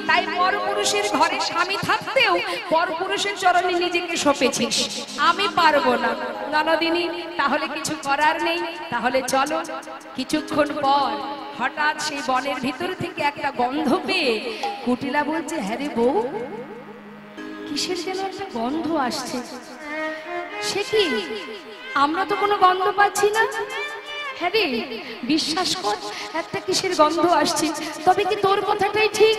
তাই পরপুরুষের ঘরে স্বামী থাকতেও পরপুরুষের চরণে নিজেকে সঁপেছিস, আমি পারবো না। ননদিনী, তাহলে কিছু করার নেই, তাহলে চলো। কিছুক্ষণ পর হঠাৎ সেই বনের ভিতর থেকে একটা গন্ধ পেয়ে কুটিলা বলছে, হ্যাঁ রে বউ, কিসের যেন একটা গন্ধ আসছে। সে কি? আমরা তো কোনো গন্ধ পাচ্ছি না। হ্যাঁ রে, বিশ্বাস কর, একটা কিসের গন্ধ আসছে। তবে কি তোর কথাটাই ঠিক?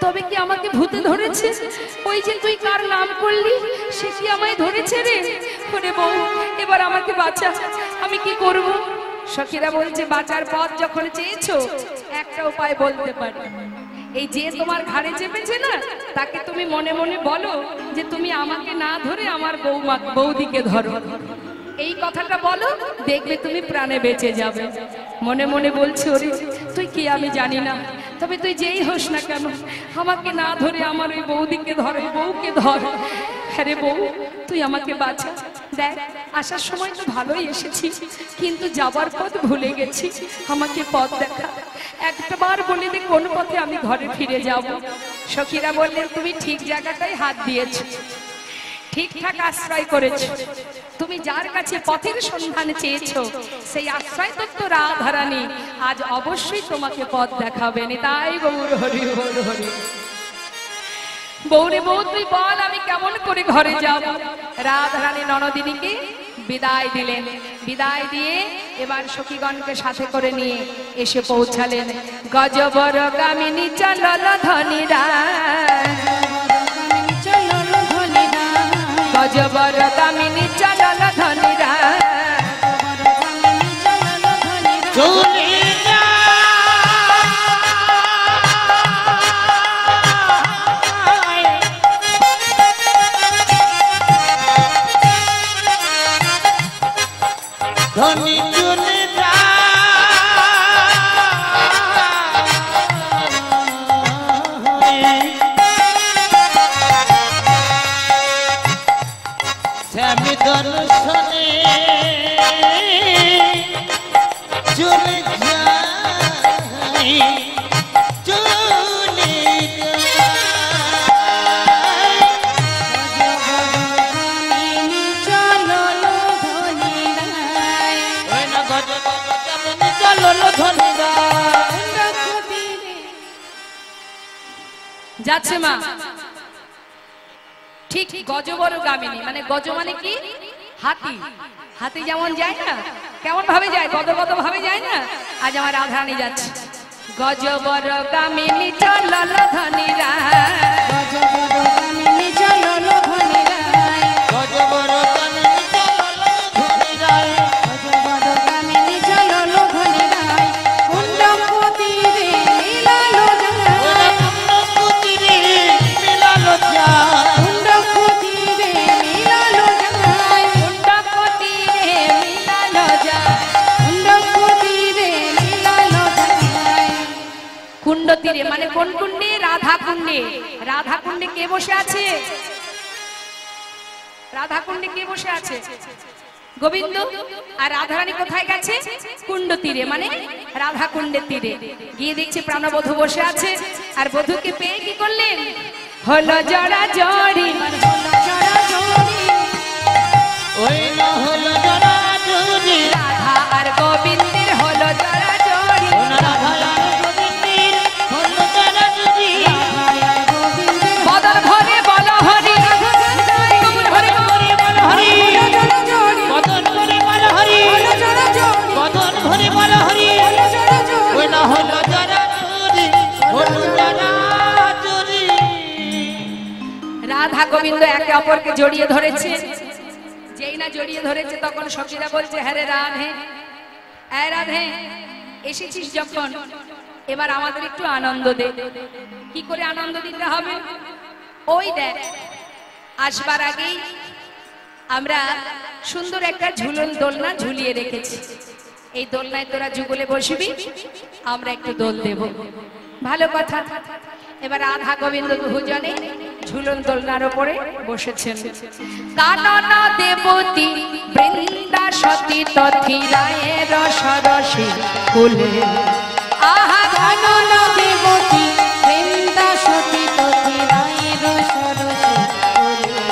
তবে কি আমাকে ভূতে ধরেছে? ওই যে তুই কার নাম করলি, সে কি আমায় ধরেছে রে? ওরে বউ, এবার আমাকে বাঁচা, আমি কি করব? সখীরা বলছে, বাঁচার পথ যখন চেয়েছো, একটা উপায় বলতে পারি। এই যে তোমার ঘাড়ে চেপেছে না, তাকে তুমি মনে মনে বলো যে তুমি আমাকে না ধরে আমার বৌদিকে ধরো। এই কথাটা বলো, দেখবে তুমি প্রাণে বেঁচে যাবে। মনে মনে বলছে, ওরে তুই কি আমি জানি না, তবে তুই যেই হোস না কেন, আমাকে না ধরে আমার ওই বৌদিকে ধর, বউকে ধর। হ্যাঁ রে বউ, তুই আমাকে বাঁচা। দেখ আসার সময় তো ভালোই এসেছি, কিন্তু যাবার পথ ভুলে গেছি, আমাকে পথ দেখা, একটাবার বলে দে কোন পথে আমি ঘরে ফিরে যাব। সখীরা বললেন তুমি ঠিক জায়গাটাই হাত দিয়েছো, ঠিকঠাক আশ্রয় করেছো। তুমি যার কাছে পথের সন্ধান চেয়েছো সেই আশ্রয় তত্ত্ব রাধারানী আজ অবশ্যই তোমাকে পথ দেখাবেন। তাই গৌর হরি বল হরি। বৌরে বউ তুই বল আমি কেমন করে ঘরে যাব। রাধারানী ননদিনীকে বিদায় দিলেন, বিদায় দিয়ে এবার সখীগণকে সাথে করে নিয়ে এসে পৌঁছালেন গজবর গামিনী চলল ধনীরা, গজবর গামিনী চলল ধনীরা। ধনী চলে স্বামী দর্শনে চলে যাই, চলে যাচ্ছে মা ঠিক গজবর গামিনী, মানে গজ মানে কি হাতি, হাতি যেমন যায় না কেমন ভাবে যায়, গদ গদ ভাবে যায় না, আজ আমার রাধারানী যাচ্ছে গজবর গামিনী চলল ধনীরা, গজবর গামিনী চলল ধনীরা, গজবর গামিনী চলল ধনীরা, গজবর গামিনী চলল ধনীরা। কুণ্ড কুটিরে মিলালো যায়, মিলালো যায়, কুণ্ড কুটিরে মিলালো যায়, কুণ্ড কুটিরে মিলালো যায়, কুণ্ড কুটিরে মিলালো যায়। কুণ্ড তীরে মানে কোন কুণ্ডে? রাধা কুণ্ডে। রাধা কুণ্ডে কে বসে আছে? রাধা কুণ্ডে কে বসে আছে? গোবিন্দ। আর রাধারানী কোথায় গেছে? কুণ্ড তীরে মানে রাধা কুণ্ডের তীরে গিয়ে দেখছে প্রাণবধূ বসে আছে। আর বধূকে পেয়ে কি করলেন? হলো জড়া জড়ি, হলো জড়াজড়ি, ওই না হলো জড়াজড়ি, রাধা আর গোবিন্দের হলো জড়া জড়ি, রাধা আর গোবিন্দের হলো জড়াজড়ি, রাধায় গোবিন্দের বদন ভরে বল হরি, হরি হরি বল হরি, হলো জড়াজড়ি, বদন করে বল হরি, হলো জড়াজড়ি, বদন ভরে বল হরি, হলো জড়াজড়ি। ওই না হলো জড়াজড়ি, হলো জড়াজড়ি। রাধা গোবিন্দ একে অপরকে জড়িয়ে ধরেছে। যেই না জড়িয়ে ধরেছে তখন সখীরা বলছে হ্যাঁ রে রাধে, এই রাধে এসেছিস যখন এবার আমাদের একটু আনন্দ দে। কি করে আনন্দ দিতে হবে? ওই দেখ আসবার আগেই আমরা সুন্দর একটা ঝুলন দোলনা ঝুলিয়ে রেখেছি, এই দোলনায় তোরা যুগলে বসবি, আমরা একটু দোল দেব। ভালো কথা। এবার রাধা গোবিন্দ দুজনে ঝুলন দোলনার উপরে বসেছেন। কানন দেবতী বৃন্দা সতী তথিরায়ের সরসী কুলে, আহা কানন দেবতী বৃন্দা সতী তথিরায়ের সরসী কুলে,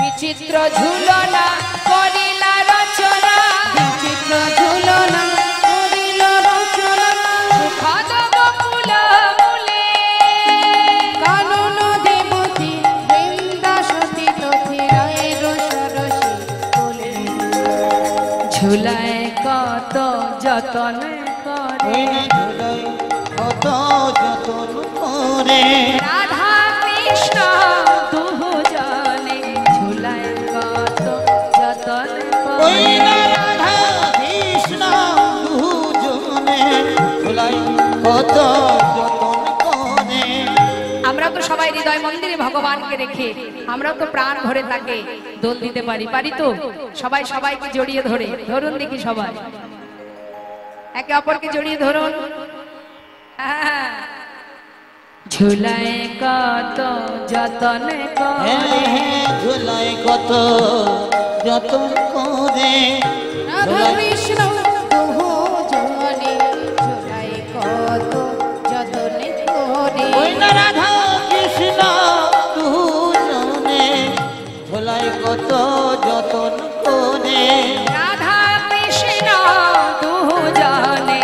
বিচিত্র ঝুলনা করিলা রচনা, বিচিত্র ঝুলনা করিল রচনা। সুখদ বকুল মূলে, কানন দেবতী বৃন্দা সতী তথিরায়ের সরসী কুলে, ঝুলায় কত যতন করে, ওই না ঝুলাই কত যতন করে, রাধা কৃষ্ণ দুজনে ঝুলায় কত যতন ওই করে। না রাধা কৃষ্ণ দুজনে ঝুলাই কত যতন করে। আমরা তো সবাই হৃদয় মন্দিরে ভগবানকে রেখে আমরাও তো প্রাণ ভরে তাকে দোল দিতে পারি, পারি তো? সবাই সবাইকে জড়িয়ে ধরে, ধরুন দেখি সবাই একে অপরকে জড়িয়ে ধরুন। হ্যাঁ। ঝুলায় কত যতন করে ঝুলাই কত যতন করে রাধা কৃষ্ণ দুজনে ঝুলাই কত যতনে করে ওই না রাধা কৃষ্ণ দুজনে ঝুলাই কত যতন করে রাধা কৃষ্ণ দুজনে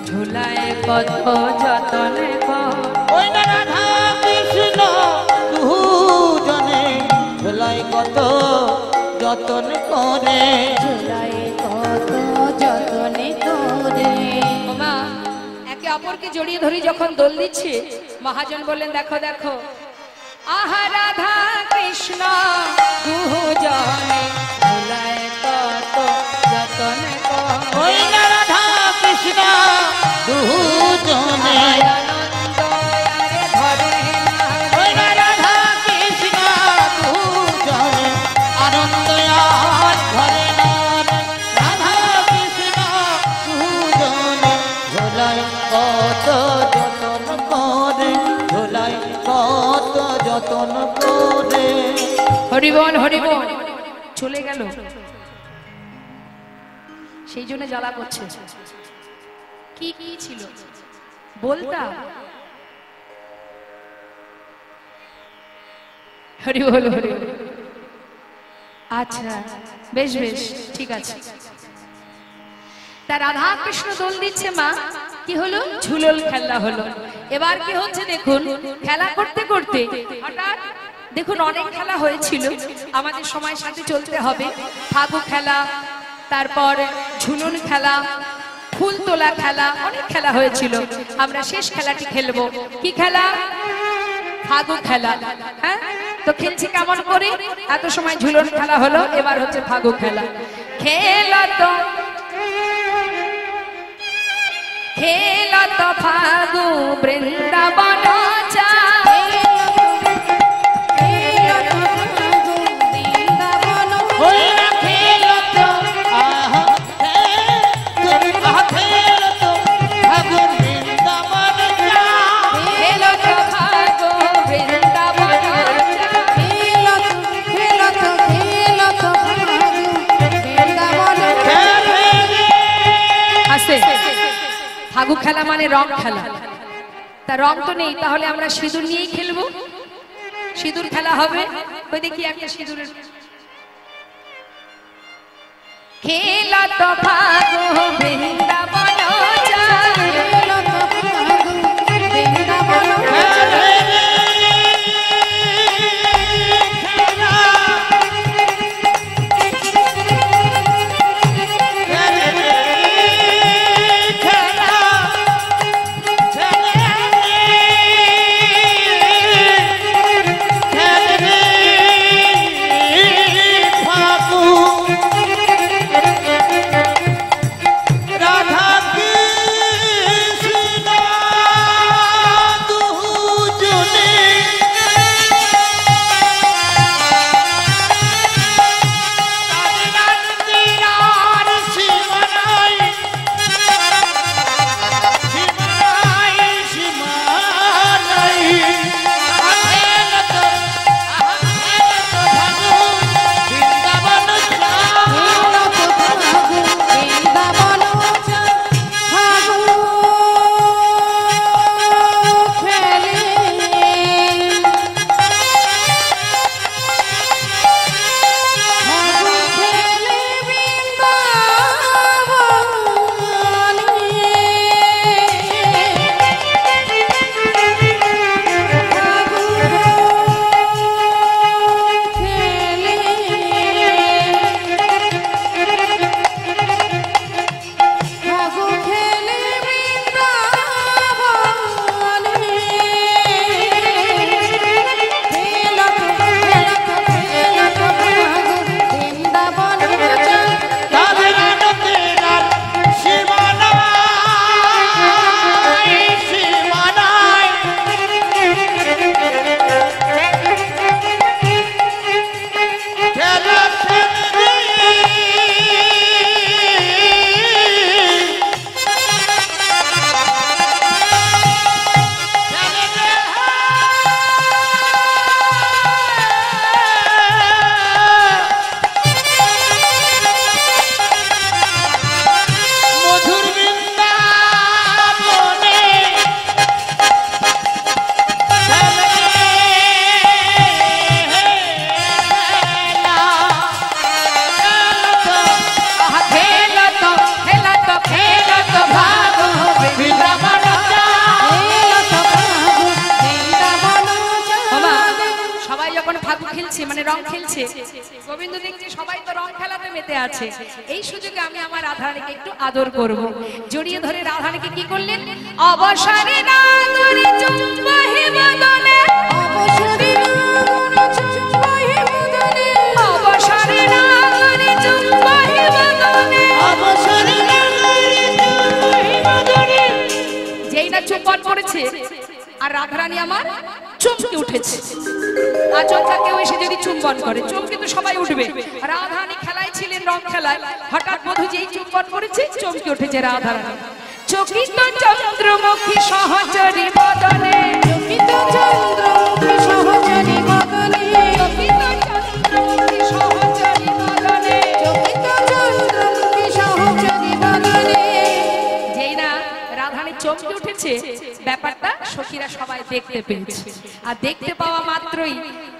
ঝুলায় কত যতন করে ওই না রাধা কৃষ্ণ দুজনে ঝুলাই কত যতন করে ঝুলাই কত যতনে করে মা একে অপরকে জড়িয়ে ধরি যখন দোল দিচ্ছে মহাজন বললেন দেখো দেখো আহা রাধা কৃষ্ণ দুজনে ঝুলায় কত যতন করে ওই না রাধা কৃষ্ণ দুজনে আনন্দ আরে ধরে না ওই না রাধা কৃষ্ণ দুজনে আনন্দ আর ঘরে নাম রাধা কৃষ্ণ দুজনে ঝোলাই কত যতন করে ঝোলাই কত যতন করে হরিবল হরিবল চলে গেল সেই জন্য জ্বালা করছে কি কি ছিল বলতাম হরিবল হরিবল আচ্ছা বেশ বেশ ঠিক আছে তা রাধা কৃষ্ণ দোল দিচ্ছে মা কি হলো ঝুলল খেলা হলো এবার কি হচ্ছে দেখুন খেলা করতে করতে হঠাৎ দেখুন অনেক খেলা হয়েছিল আমাদের সময়ের সাথে চলতে হবে ফাগু খেলা তারপর ঝুলন খেলা ফুল তোলা খেলা অনেক খেলা হয়েছিল আমরা শেষ খেলাটি খেলবো কি খেলা ফাগু খেলা হ্যাঁ তো খেলছি কেমন করে এত সময় ঝুলন খেলা হলো এবার হচ্ছে ফাগু খেলা খেলত ফাগু বৃন্দাবন ওই না খেলত আহা খেলত ফাগুন বৃন্দাবন যা খেলত ফাগু বৃন্দাবন আসে ফাগু খেলা মানে রং খেলা তা রং তো নেই তাহলে আমরা সিঁদুর নিয়েই খেলবো সিঁদুর খেলা হবে ওই দেখি একটা সিঁদুরের খেলত ফাগু বৃন্দাবন রাধা মানে রং খেলছে। গোবিন্দ দেখছে সবাই তো রং খেলাতে মেতে আছে, এই সুযোগে আমি আমার রাধারানীকে একটু আদর করব। জড়িয়ে ধরে রাধারানীকে কি করলেন, অবসরে না ধরে চুম্বা হে বদনে, অবসরে না চুম্বা হে বদনে, অবসরে না ধরে চুম্বা হে বদনে, অবসরে না ধরে চুম্বা হে বদনে। যেই না চুম্বন করেছে আর রাধারানী আমার চমকে উঠেছে। আচমকা কেউ এসে যদি চুম্বন করে চমকে তো সবাই উঠবে। রাধারানী খেলায় ছিলেন, রং খেলায়, হঠাৎ মধু যেই চুম্বন করেছে চমকে উঠেছে রাধারানী। চকিত চন্দ্রমুখী সহচরী বদনে, চকিত চন্দ্রমুখী সহচরী বদনে, চকিত চন্দ্রমুখী সহচরী বদনে, চকিত চন্দ্রমুখী সহচরী বদনে। যেই না রাধারানী চমকে উঠেছে, ব্যাপারটা সখীরা সবাই দেখতে পেয়েছে। আর দেখতে পাওয়া মাত্রই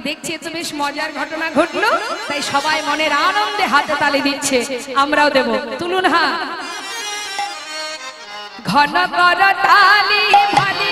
দেখছে তো বেশ মজার ঘটনা ঘটলো, তাই সবাই মনের আনন্দে হাতে তালি দিচ্ছে। আমরাও দেব, তুলুন হা। ঘন কর তালি ভালি